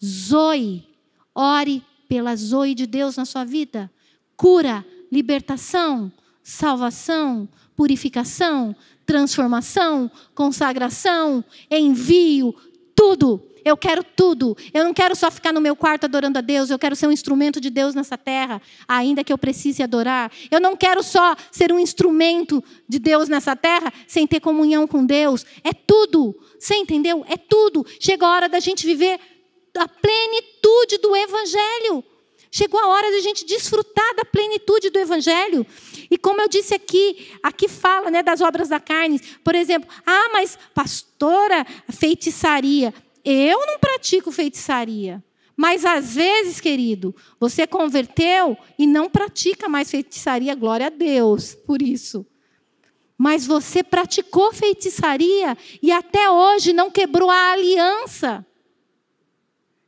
Zoe, ore pela Zoe de Deus na sua vida. Cura, libertação, salvação, purificação, transformação, consagração, envio, tudo. Eu quero tudo. Eu não quero só ficar no meu quarto adorando a Deus. Eu quero ser um instrumento de Deus nessa terra, ainda que eu precise adorar. Eu não quero só ser um instrumento de Deus nessa terra, sem ter comunhão com Deus. É tudo. Você entendeu? É tudo. Chega a hora da gente viver a plenitude do Evangelho. Chegou a hora de a gente desfrutar da plenitude do Evangelho. E como eu disse aqui fala, né, das obras da carne. Por exemplo, mas pastora, feitiçaria. Eu não pratico feitiçaria. Mas às vezes, querido, você converteu e não pratica mais feitiçaria. Glória a Deus por isso. Mas você praticou feitiçaria e até hoje não quebrou a aliança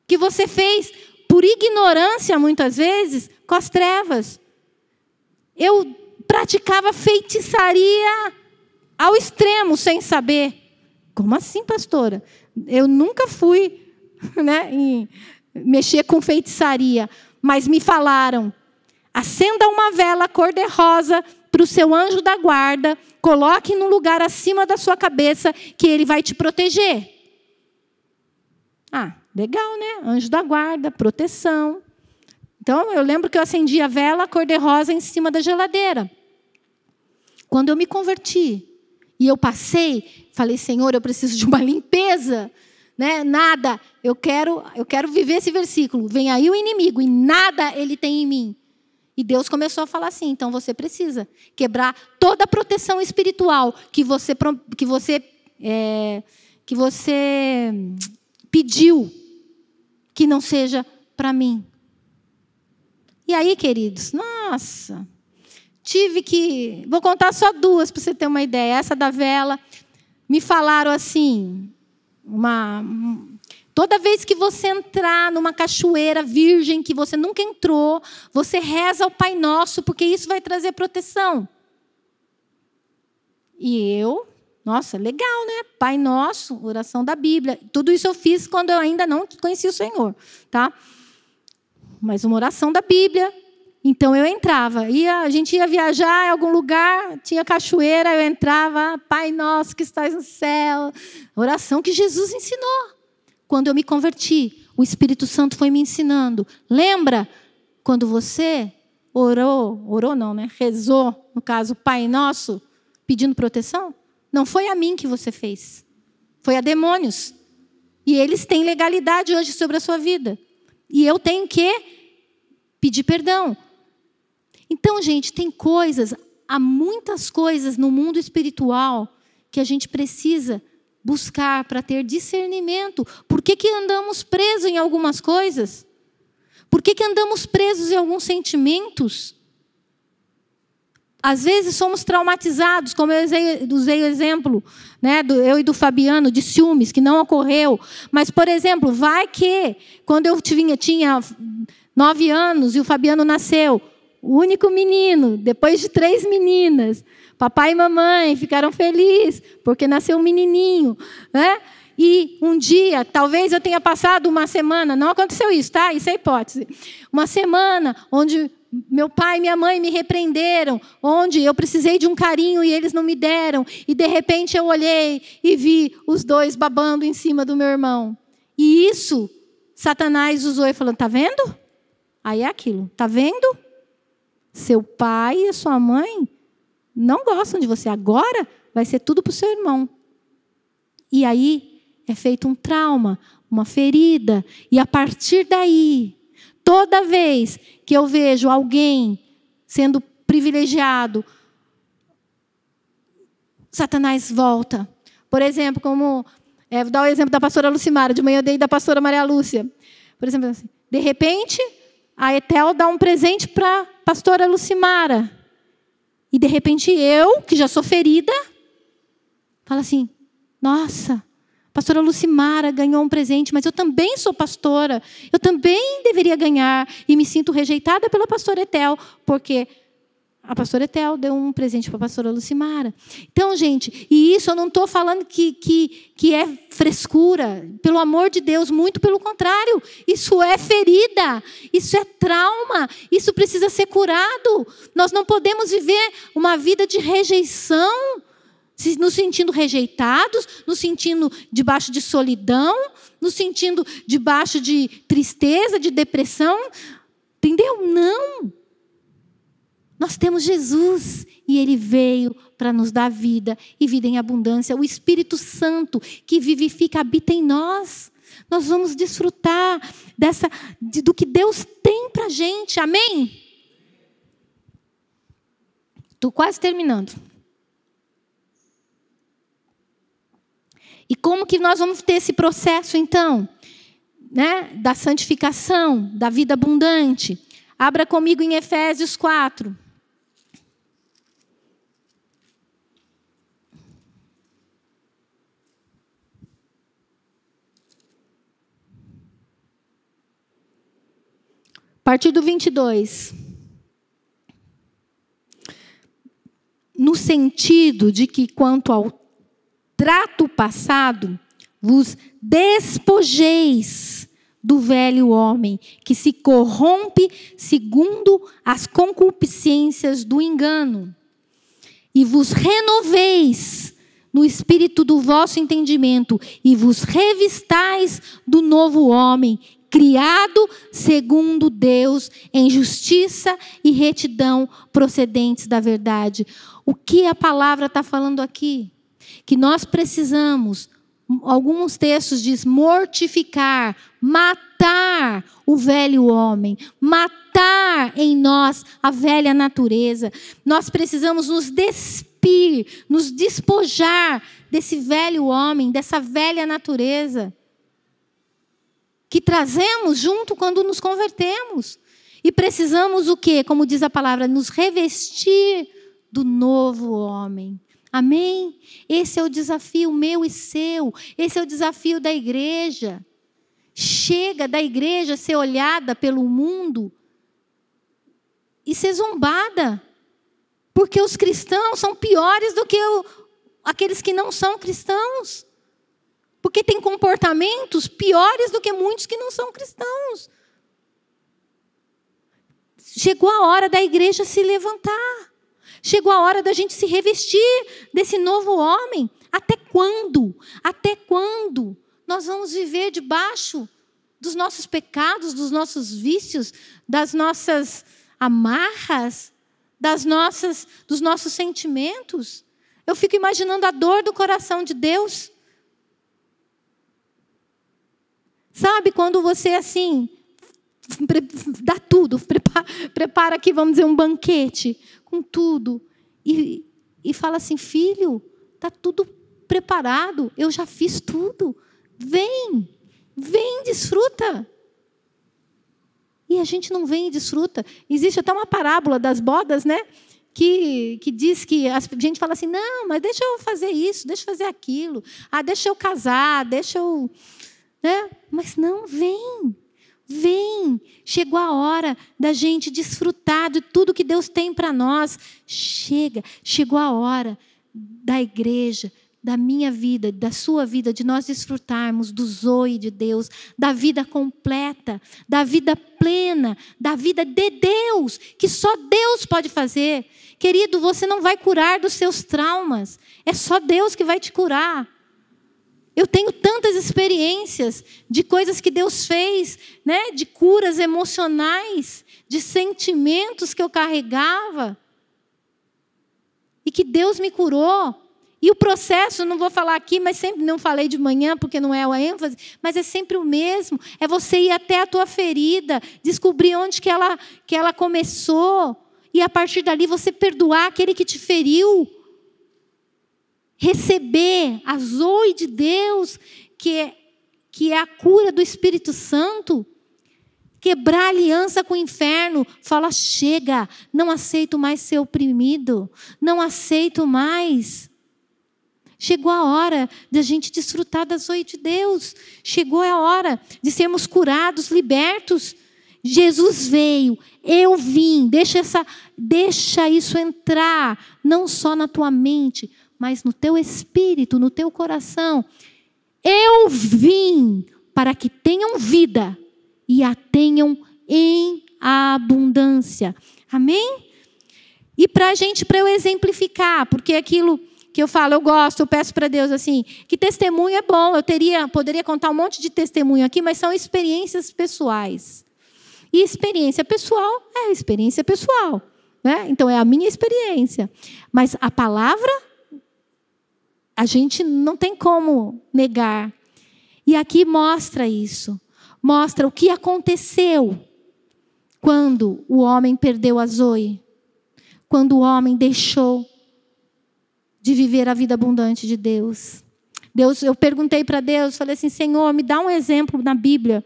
que você fez por ignorância, muitas vezes, com as trevas. Eu praticava feitiçaria ao extremo, sem saber. Como assim, pastora? Eu nunca fui, né, mexer com feitiçaria, mas me falaram: acenda uma vela cor-de-rosa para o seu anjo da guarda, coloque num lugar acima da sua cabeça, que ele vai te proteger. Legal, né? Anjo da guarda, proteção. Então, eu lembro que eu acendi a vela cor-de-rosa em cima da geladeira. Quando eu me converti, e eu passei, falei: Senhor, eu preciso de uma limpeza. Né? Nada, eu quero viver esse versículo. Vem aí o inimigo, e nada ele tem em mim. E Deus começou a falar assim: então você precisa quebrar toda a proteção espiritual que você pediu, que não seja para mim. E aí, queridos, nossa, vou contar só duas para você ter uma ideia. Essa da vela, me falaram assim, toda vez que você entrar numa cachoeira virgem, que você nunca entrou, você reza ao Pai Nosso, porque isso vai trazer proteção. E eu, nossa, legal, né? Pai Nosso, oração da Bíblia. Tudo isso eu fiz quando eu ainda não conhecia o Senhor, tá? Mas uma oração da Bíblia. Então eu entrava. A gente ia viajar em algum lugar, tinha cachoeira, eu entrava: Pai Nosso que estás no céu. Oração que Jesus ensinou. Quando eu me converti, o Espírito Santo foi me ensinando. Lembra quando você orou não, né? Rezou, no caso, Pai Nosso, pedindo proteção? Não foi a mim que você fez. Foi a demônios. E eles têm legalidade hoje sobre a sua vida. E eu tenho que pedir perdão. Então, gente, há muitas coisas no mundo espiritual que a gente precisa buscar para ter discernimento. Por que andamos presos em algumas coisas? Por que andamos presos em alguns sentimentos? Às vezes somos traumatizados, como eu usei o exemplo, né, eu e do Fabiano, de ciúmes, que não ocorreu. Mas, por exemplo, vai que, quando eu tinha 9 anos e o Fabiano nasceu, o único menino, depois de 3 meninas, papai e mamãe ficaram felizes, porque nasceu um menininho, né? E um dia, talvez eu tenha passado uma semana, não aconteceu isso, tá? Isso é hipótese. Uma semana onde meu pai e minha mãe me repreenderam, onde eu precisei de um carinho e eles não me deram. E, de repente, eu olhei e vi os dois babando em cima do meu irmão. E isso, Satanás usou e falou: tá vendo? Aí é aquilo, tá vendo? Seu pai e a sua mãe não gostam de você. Agora vai ser tudo para o seu irmão. E aí é feito um trauma, uma ferida. E a partir daí, toda vez que eu vejo alguém sendo privilegiado, Satanás volta. Por exemplo, vou dar o exemplo da pastora Lucimara. De manhã eu dei da pastora Maria Lúcia. Por exemplo, assim, de repente, a Etel dá um presente para a pastora Lucimara. E, de repente, eu, que já sou ferida, falo assim: nossa, a pastora Lucimara ganhou um presente, mas eu também sou pastora. Eu também deveria ganhar. E me sinto rejeitada pela pastora Etel, porque A pastora Etel deu um presente para a pastora Lucimara. Então, gente, e isso eu não estou falando que é frescura. Pelo amor de Deus, muito pelo contrário. Isso é ferida, isso é trauma, isso precisa ser curado. Nós não podemos viver uma vida de rejeição, nos sentindo rejeitados, nos sentindo debaixo de solidão, nos sentindo debaixo de tristeza, de depressão. Entendeu? Não. Nós temos Jesus e Ele veio para nos dar vida e vida em abundância. O Espírito Santo que vivifica, habita em nós. Nós vamos desfrutar do que Deus tem para a gente. Amém? Estou quase terminando. E como que nós vamos ter esse processo, então? Né? Da santificação, da vida abundante. Abra comigo em Efésios 4. A partir do 22. No sentido de que, quanto ao trato passado, vos despojeis do velho homem, que se corrompe segundo as concupiscências do engano, e vos renoveis no espírito do vosso entendimento, e vos revistais do novo homem, criado segundo Deus, em justiça e retidão procedentes da verdade. O que a palavra está falando aqui? Que nós precisamos, alguns textos diz, mortificar, matar o velho homem, matar em nós a velha natureza. Nós precisamos nos despir, nos despojar desse velho homem, dessa velha natureza, que trazemos junto quando nos convertemos. E precisamos o quê? Como diz a palavra, nos revestir do novo homem. Amém? Esse é o desafio meu e seu. Esse é o desafio da igreja. Chega da igreja ser olhada pelo mundo e ser zombada. Porque os cristãos são piores do que aqueles que não são cristãos. Porque tem comportamentos piores do que muitos que não são cristãos. Chegou a hora da igreja se levantar. Chegou a hora da gente se revestir desse novo homem. Até quando? Até quando nós vamos viver debaixo dos nossos pecados, dos nossos vícios, das nossas amarras, dos nossos sentimentos? Eu fico imaginando a dor do coração de Deus. Sabe, quando você assim, dá tudo, prepara aqui, vamos dizer, um banquete, com tudo, e fala assim, filho, está tudo preparado, eu já fiz tudo, vem, desfruta. E a gente não vem e desfruta. Existe até uma parábola das bodas, né? Que diz que a gente fala assim, não, mas deixa eu fazer isso, deixa eu fazer aquilo, deixa eu casar, deixa eu... Né? Mas não, vem, chegou a hora da gente desfrutar de tudo que Deus tem para nós. Chegou a hora da igreja, da minha vida, da sua vida, de nós desfrutarmos do zoe de Deus, da vida completa, da vida plena, da vida de Deus, que só Deus pode fazer. Querido, você não vai curar dos seus traumas, é só Deus que vai te curar. Eu tenho tantas experiências de coisas que Deus fez, né? De curas emocionais, de sentimentos que eu carregava, e que Deus me curou. E o processo, não vou falar aqui, mas sempre não falei de manhã, porque não é a ênfase, mas é sempre o mesmo. É você ir até a tua ferida, descobrir onde que ela começou, e a partir dali você perdoar aquele que te feriu. Receber a zoe de Deus, que é a cura do Espírito Santo. Quebrar a aliança com o inferno. Fala, chega, não aceito mais ser oprimido. Não aceito mais. Chegou a hora de a gente desfrutar da zoe de Deus. Chegou a hora de sermos curados, libertos. Jesus veio, eu vim. Deixa isso entrar, não só na tua mente, mas no teu espírito, no teu coração. Eu vim para que tenham vida e a tenham em abundância. Amém? E para eu exemplificar, porque aquilo que eu falo, eu gosto, eu peço para Deus assim, que testemunho é bom. Poderia contar um monte de testemunho aqui, mas são experiências pessoais. E experiência pessoal é experiência pessoal, né? Então é a minha experiência. Mas a palavra, a gente não tem como negar. E aqui mostra isso. Mostra o que aconteceu quando o homem perdeu a Zoe. Quando o homem deixou de viver a vida abundante de Deus. Eu perguntei para Deus, falei assim, Senhor, me dá um exemplo na Bíblia.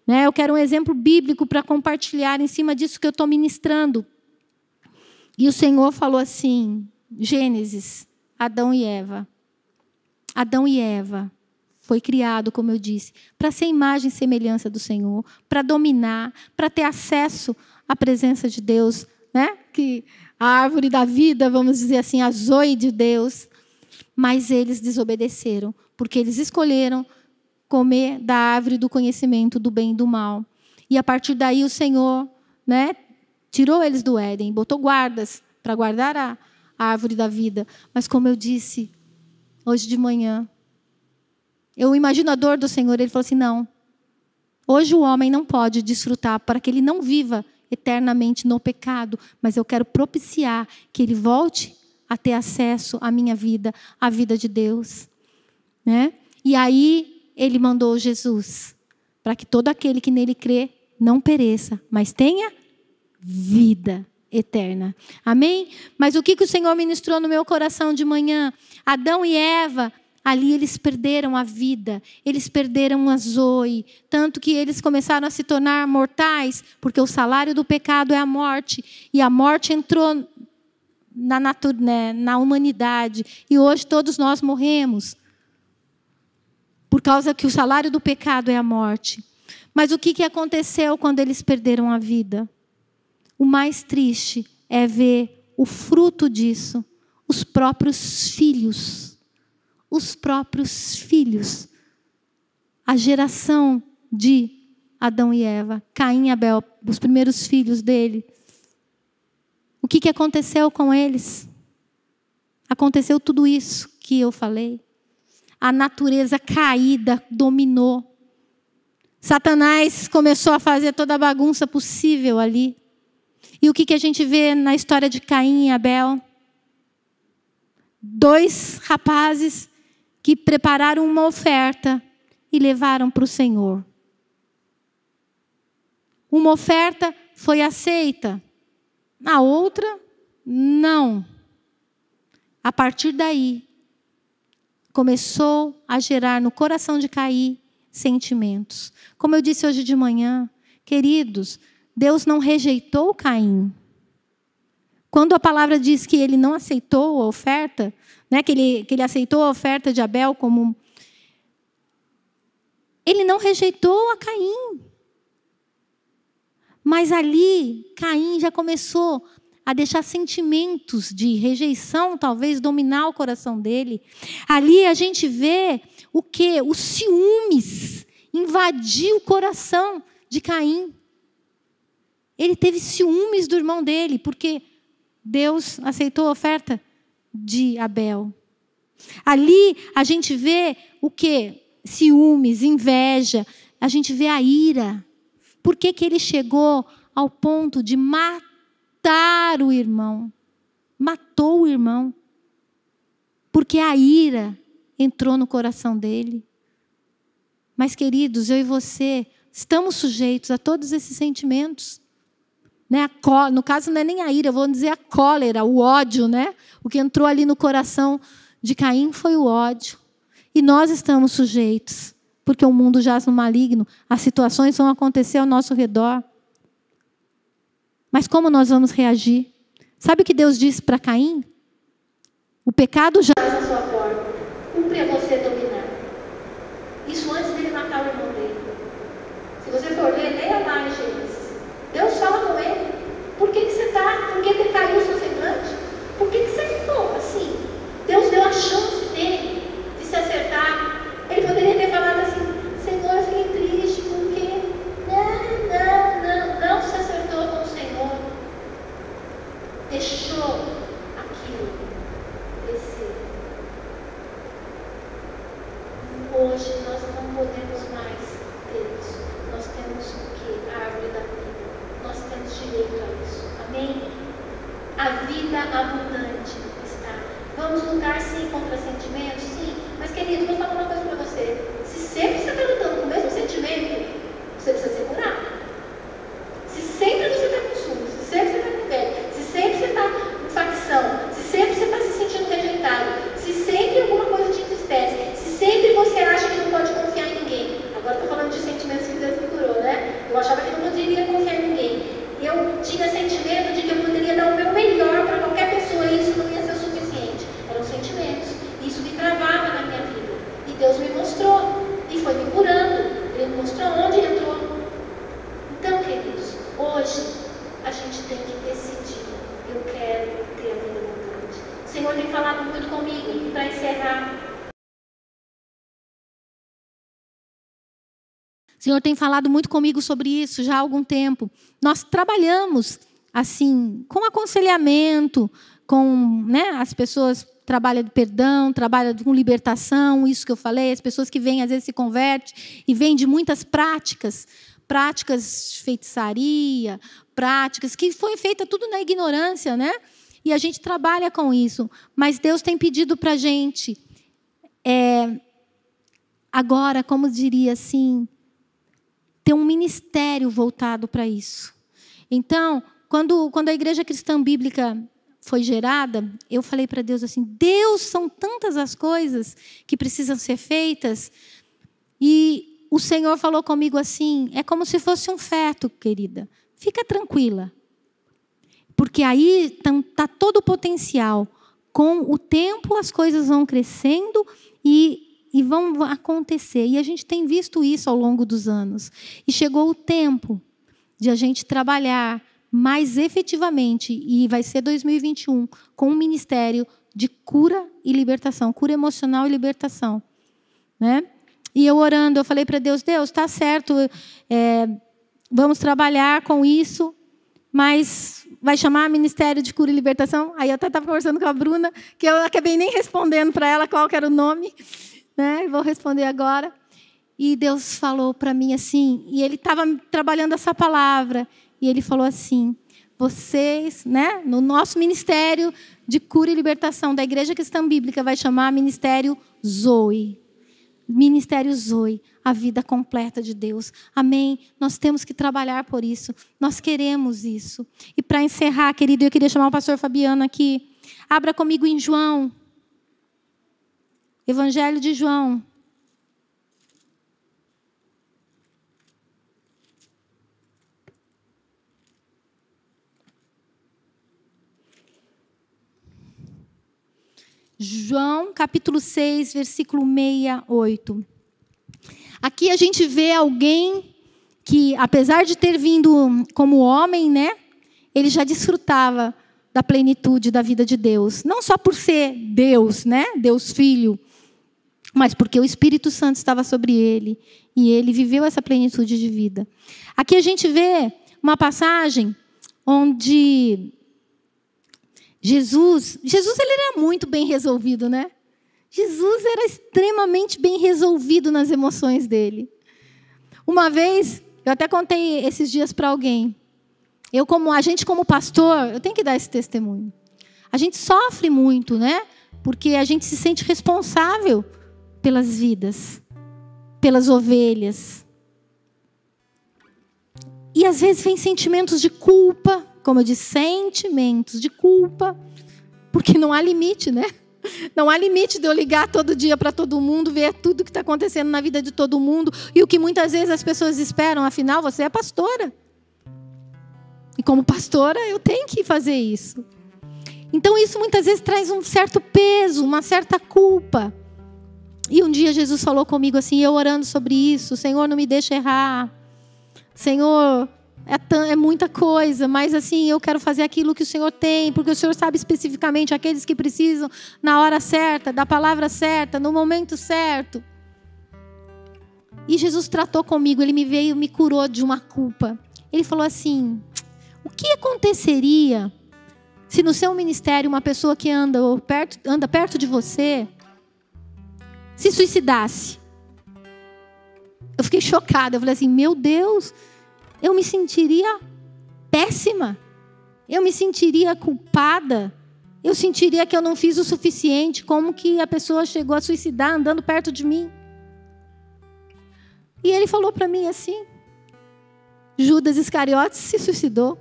Né? Eu quero um exemplo bíblico para compartilhar em cima disso que eu estou ministrando. E o Senhor falou assim, Gênesis, Adão e Eva. Adão e Eva foi criado, como eu disse, para ser imagem e semelhança do Senhor, para dominar, para ter acesso à presença de Deus, né? Que a árvore da vida, vamos dizer assim, a Zoe de Deus. Mas eles desobedeceram, porque eles escolheram comer da árvore do conhecimento do bem e do mal. E a partir daí o Senhor, né, tirou eles do Éden, botou guardas para guardar a árvore da vida. Mas como eu disse hoje de manhã, eu imagino a dor do Senhor. Ele falou assim, não, hoje o homem não pode desfrutar para que ele não viva eternamente no pecado, mas eu quero propiciar que ele volte a ter acesso à minha vida, à vida de Deus. Né? E aí ele mandou Jesus, para que todo aquele que nele crê não pereça, mas tenha vida eterna. Amém? Mas o que o Senhor ministrou no meu coração de manhã? Adão e Eva, ali eles perderam a vida, eles perderam a Zoe, tanto que eles começaram a se tornar mortais, porque o salário do pecado é a morte, e a morte entrou na humanidade, e hoje todos nós morremos, por causa que o salário do pecado é a morte. Mas o que aconteceu quando eles perderam a vida? O mais triste é ver o fruto disso, os próprios filhos. Os próprios filhos. A geração de Adão e Eva, Caim e Abel, os primeiros filhos dele. O que aconteceu com eles? Aconteceu tudo isso que eu falei. A natureza caída dominou. Satanás começou a fazer toda a bagunça possível ali. E o que a gente vê na história de Caim e Abel? 2 rapazes que prepararam uma oferta e levaram para o Senhor. Uma oferta foi aceita, a outra, não. A partir daí, começou a gerar no coração de Caim sentimentos. Como eu disse hoje de manhã, queridos, Deus não rejeitou Caim. Quando a palavra diz que ele não aceitou a oferta, né, que ele aceitou a oferta de Abel como... Ele não rejeitou a Caim. Mas ali, Caim já começou a deixar sentimentos de rejeição, talvez, dominar o coração dele. Ali a gente vê o quê? Os ciúmes invadiu o coração de Caim. Ele teve ciúmes do irmão dele, porque Deus aceitou a oferta de Abel. Ali a gente vê o quê? Ciúmes, inveja. A gente vê a ira. Por que ele chegou ao ponto de matar o irmão? Matou o irmão. Porque a ira entrou no coração dele. Mas, queridos, eu e você estamos sujeitos a todos esses sentimentos. Né? No caso, não é nem a ira, eu vou dizer a cólera, o ódio. Né? O que entrou ali no coração de Caim foi o ódio. E nós estamos sujeitos, porque o mundo jaz no maligno, as situações vão acontecer ao nosso redor. Mas como nós vamos reagir? Sabe o que Deus disse para Caim? O pecado jaz na sua porta, cumpre a você dominar. Isso antes dele matar o irmão dele. Se você for ler, leia lá em Gênesis. Deus fala com ele. Por que decaiu o seu semblante? Por que você ficou assim? Deus deu a chance dele de se acertar. Ele poderia ter falado assim: Senhor, eu fiquei triste porque não se acertou com o Senhor. Deixou aquilo descer. Hoje nós não podemos mais ter isso. Nós temos o que? A árvore da vida. Nós temos direito a isso. Amém? A vida abundante está. Vamos lutar sim contra sentimentos? Sim. Mas querido, vou falar uma coisa para você. Se sempre você está lutando com o mesmo sentimento, você precisa se curar. Se sempre você está com ciúme, se sempre você está com inveja, se sempre você está com facção, se sempre você está se sentindo rejeitado, se sempre alguma coisa te entristece, se sempre você acha que não pode confiar em ninguém. Agora estou falando de sentimentos que Deus me curou, né? Eu achava que não poderia confiar em ninguém. Eu tinha sentimento de que eu poderia dar o meu melhor para qualquer pessoa e isso não ia ser o suficiente. Eram sentimentos. Isso me travava na minha vida. E Deus me mostrou. E foi me curando. Ele me mostrou onde entrou. Então, queridos, hoje a gente tem que decidir. Eu quero ter a vida abundante. O Senhor tem falado muito comigo. E para encerrar, o Senhor tem falado muito comigo sobre isso já há algum tempo. Nós trabalhamos assim, com aconselhamento, com, né, as pessoas trabalham de perdão, trabalham com libertação, isso que eu falei, as pessoas que vêm, às vezes se convertem e vêm de muitas práticas de feitiçaria, práticas que foi feita tudo na ignorância, né? E a gente trabalha com isso. Mas Deus tem pedido para a gente, agora, como diria assim, ter um ministério voltado para isso. Então, quando a Igreja Cristã Bíblica foi gerada, eu falei para Deus assim: Deus, são tantas as coisas que precisam ser feitas. E o Senhor falou comigo assim: é como se fosse um feto, querida. Fica tranquila. Porque aí está todo o potencial. Com o tempo, as coisas vão crescendo e vão acontecer. E a gente tem visto isso ao longo dos anos. E chegou o tempo de a gente trabalhar mais efetivamente, e vai ser 2021, com um ministério de cura e libertação, cura emocional e libertação. Né? E eu orando, eu falei para Deus: Deus, está certo, vamos trabalhar com isso, mas vai chamar Ministério de Cura e Libertação? Aí eu até estava conversando com a Bruna, que eu acabei nem respondendo para ela qual que era o nome. Né? Vou responder agora. E Deus falou para mim assim, e Ele estava trabalhando essa palavra, e Ele falou assim: vocês, né, no nosso Ministério de Cura e Libertação da Igreja Cristã Bíblica, vai chamar Ministério Zoe. Ministério Zoe, a vida completa de Deus. Amém? Nós temos que trabalhar por isso. Nós queremos isso. E para encerrar, querido, eu queria chamar o pastor Fabiano aqui. Abra comigo em João. Evangelho de João. João, capítulo 6, versículo 68. Aqui a gente vê alguém que, apesar de ter vindo como homem, né, ele já desfrutava da plenitude da vida de Deus. Não só por ser Deus, né, Deus Filho, mas porque o Espírito Santo estava sobre ele. E ele viveu essa plenitude de vida. Aqui a gente vê uma passagem onde Jesus ele era muito bem resolvido, né? Jesus era extremamente bem resolvido nas emoções dele. Uma vez, eu até contei esses dias para alguém. A gente como pastor, eu tenho que dar esse testemunho. A gente sofre muito, né? Porque a gente se sente responsável pelas vidas, pelas ovelhas. E às vezes vem sentimentos de culpa, como eu disse, sentimentos de culpa, porque não há limite, né? Não há limite de eu ligar todo dia para todo mundo, ver tudo que está acontecendo na vida de todo mundo, e o que muitas vezes as pessoas esperam, afinal, você é pastora. E como pastora, eu tenho que fazer isso. Então isso muitas vezes traz um certo peso, uma certa culpa. E um dia Jesus falou comigo assim, eu orando sobre isso: Senhor, não me deixa errar. Senhor, é muita coisa, mas assim, eu quero fazer aquilo que o Senhor tem, porque o Senhor sabe especificamente aqueles que precisam na hora certa, da palavra certa, no momento certo. E Jesus tratou comigo, ele me curou de uma culpa. Ele falou assim: o que aconteceria se no seu ministério uma pessoa que anda perto de você se suicidasse? Eu fiquei chocada, eu falei assim: meu Deus, eu me sentiria péssima, eu me sentiria culpada, eu sentiria que eu não fiz o suficiente. Como que a pessoa chegou a suicidar andando perto de mim? E ele falou para mim assim: Judas Iscariotes se suicidou.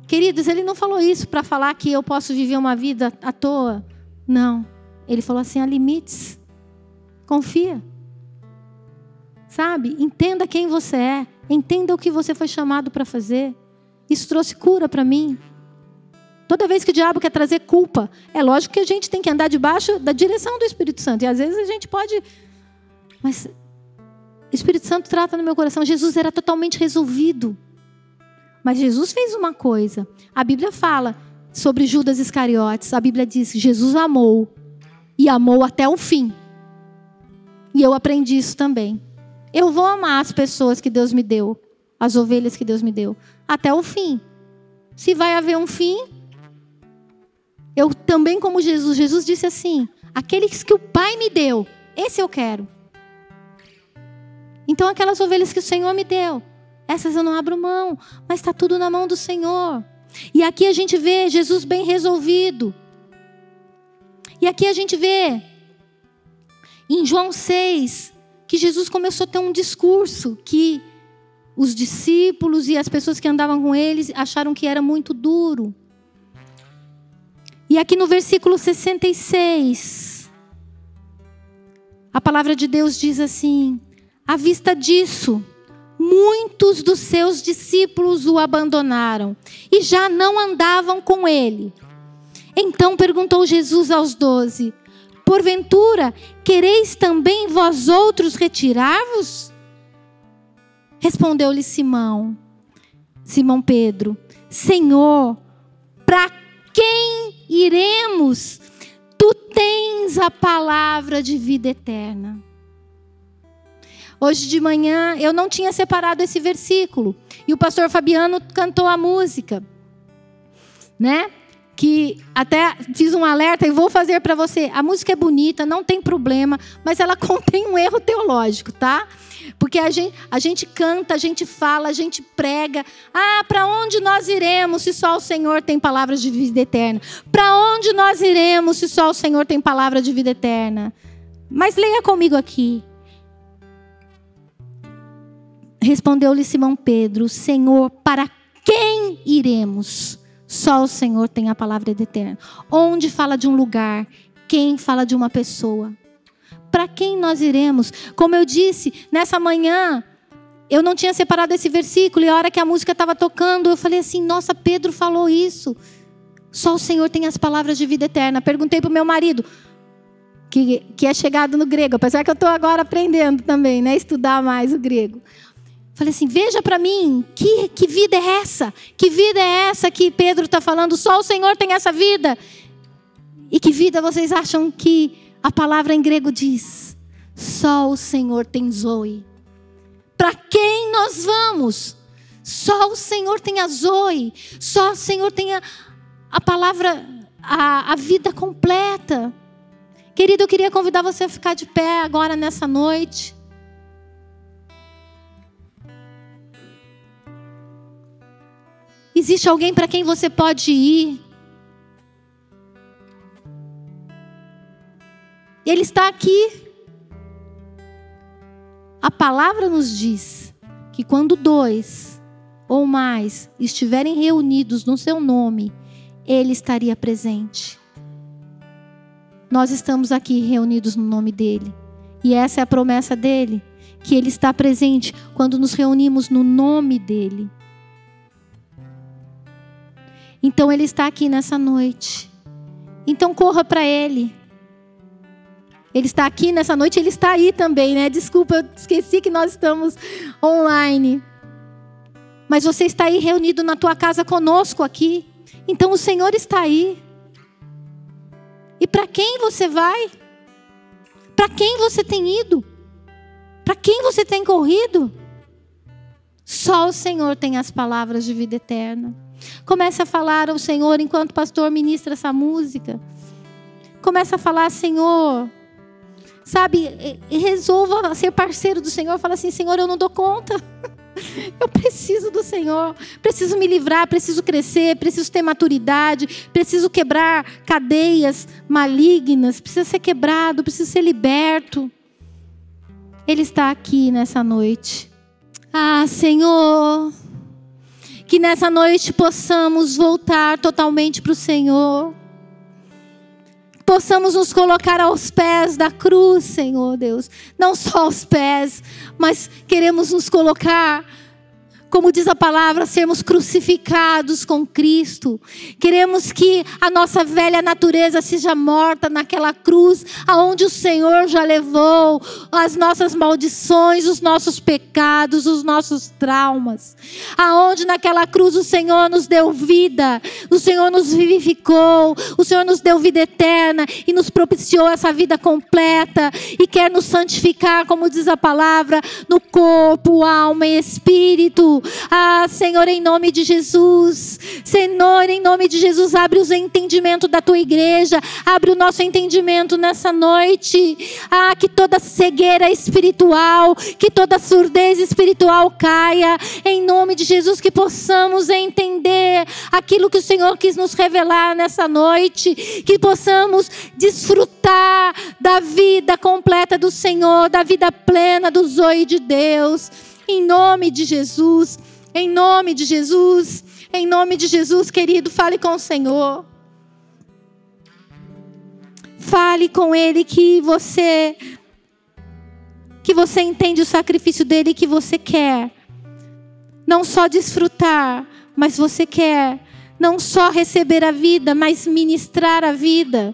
Queridos, ele não falou isso para falar que eu posso viver uma vida à toa. Não. Ele falou assim: há limites. Confia. Sabe? Entenda quem você é. Entenda o que você foi chamado para fazer. Isso trouxe cura para mim. Toda vez que o diabo quer trazer culpa, é lógico que a gente tem que andar debaixo da direção do Espírito Santo. E às vezes a gente pode... Mas o Espírito Santo trata no meu coração. Jesus era totalmente resolvido. Mas Jesus fez uma coisa. A Bíblia fala sobre Judas Iscariotes. A Bíblia diz que Jesus amou. E amou até o fim. E eu aprendi isso também. Eu vou amar as pessoas que Deus me deu. As ovelhas que Deus me deu. Até o fim. Se vai haver um fim... Eu também, como Jesus. Jesus disse assim: aqueles que o Pai me deu, esse eu quero. Então aquelas ovelhas que o Senhor me deu, essas eu não abro mão. Mas está tudo na mão do Senhor. E aqui a gente vê Jesus bem resolvido. E aqui a gente vê, em João 6, que Jesus começou a ter um discurso que os discípulos e as pessoas que andavam com eles acharam que era muito duro. E aqui no versículo 66, a palavra de Deus diz assim: à vista disso, muitos dos seus discípulos o abandonaram e já não andavam com ele. Então perguntou Jesus aos 12: porventura, quereis também vós outros retirar-vos? Respondeu-lhe Simão Pedro: Senhor, para quem iremos? Tu tens a palavra de vida eterna. Hoje de manhã eu não tinha separado esse versículo. E o pastor Fabiano cantou a música, né? Que até fiz um alerta e vou fazer para você. A música é bonita, não tem problema, mas ela contém um erro teológico, tá? Porque a gente canta, a gente fala, a gente prega. Ah, para onde nós iremos se só o Senhor tem palavras de vida eterna? Para onde nós iremos se só o Senhor tem palavra de vida eterna? Mas leia comigo aqui. Respondeu-lhe Simão Pedro: Senhor, para quem iremos? Só o Senhor tem a palavra eterna. Onde fala de um lugar, quem fala de uma pessoa? Para quem nós iremos? Como eu disse, nessa manhã, eu não tinha separado esse versículo, e a hora que a música estava tocando, eu falei assim: nossa, Pedro falou isso. Só o Senhor tem as palavras de vida eterna. Perguntei para o meu marido, que é chegado no grego, apesar que eu estou agora aprendendo também, né, estudar mais o grego. Falei assim: veja para mim, que vida é essa? Que vida é essa que Pedro está falando? Só o Senhor tem essa vida. E que vida vocês acham que a palavra em grego diz? Só o Senhor tem Zoe. Para quem nós vamos? Só o Senhor tem a Zoe. Só o Senhor tem a palavra, a vida completa. Querido, eu queria convidar você a ficar de pé agora nessa noite. Existe alguém para quem você pode ir? Ele está aqui. A palavra nos diz que quando 2 ou mais estiverem reunidos no seu nome, Ele estaria presente. Nós estamos aqui reunidos no nome dEle. E essa é a promessa dEle, que Ele está presente quando nos reunimos no nome dEle. Então Ele está aqui nessa noite. Então corra para Ele. Ele está aqui nessa noite, Ele está aí também, né? Desculpa, eu esqueci que nós estamos online. Mas você está aí reunido na tua casa conosco aqui. Então o Senhor está aí. E para quem você vai? Para quem você tem ido? Para quem você tem corrido? Só o Senhor tem as palavras de vida eterna. Comece a falar ao Senhor enquanto o pastor ministra essa música. Comece a falar, Senhor, sabe, resolva ser parceiro do Senhor. Fala assim, Senhor, eu não dou conta. Eu preciso do Senhor, preciso me livrar, preciso crescer, preciso ter maturidade, preciso quebrar cadeias malignas, preciso ser quebrado, preciso ser liberto. Ele está aqui nessa noite. Ah, Senhor, que nessa noite possamos voltar totalmente para o Senhor. Possamos nos colocar aos pés da cruz, Senhor Deus. Não só aos pés, mas queremos nos colocar, como diz a palavra, sermos crucificados com Cristo. Queremos que a nossa velha natureza seja morta naquela cruz, aonde o Senhor já levou as nossas maldições, os nossos pecados, os nossos traumas. Aonde naquela cruz o Senhor nos deu vida, o Senhor nos vivificou, o Senhor nos deu vida eterna e nos propiciou essa vida completa e quer nos santificar, como diz a palavra, no corpo, alma e espírito. Ah, Senhor, em nome de Jesus, Senhor, em nome de Jesus, abre os entendimentos da tua igreja, abre o nosso entendimento nessa noite. Ah, que toda cegueira espiritual, que toda surdez espiritual caia, em nome de Jesus, que possamos entender aquilo que o Senhor quis nos revelar nessa noite, que possamos desfrutar da vida completa do Senhor, da vida plena do Zoe de Deus. Em nome de Jesus, em nome de Jesus, em nome de Jesus, querido, fale com o Senhor. Fale com Ele que você entende o sacrifício dEle, que você quer não só desfrutar, mas você quer não só receber a vida, mas ministrar a vida.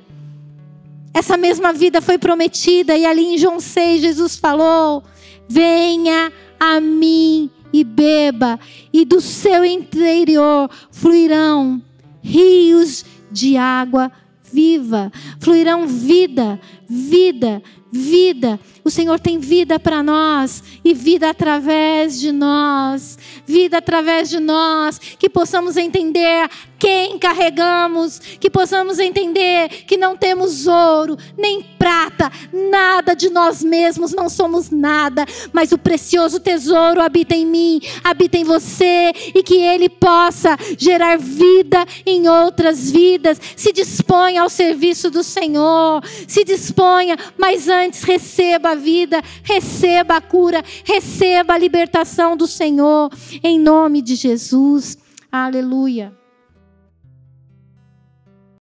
Essa mesma vida foi prometida e ali em João 6 Jesus falou: venha a mim e beba, e do seu interior fluirão rios de água viva. Fluirão vida, vida, vida. O Senhor tem vida para nós e vida através de nós. Vida através de nós. Que possamos entender quem carregamos. Que possamos entender que não temos ouro, nem prata, nada de nós mesmos, não somos nada. Mas o precioso tesouro habita em mim, habita em você. E que Ele possa gerar vida em outras vidas. Se disponha ao serviço do Senhor. Se disponha, mas antes receba a vida, receba a cura, receba a libertação do Senhor, em nome de Jesus. Aleluia.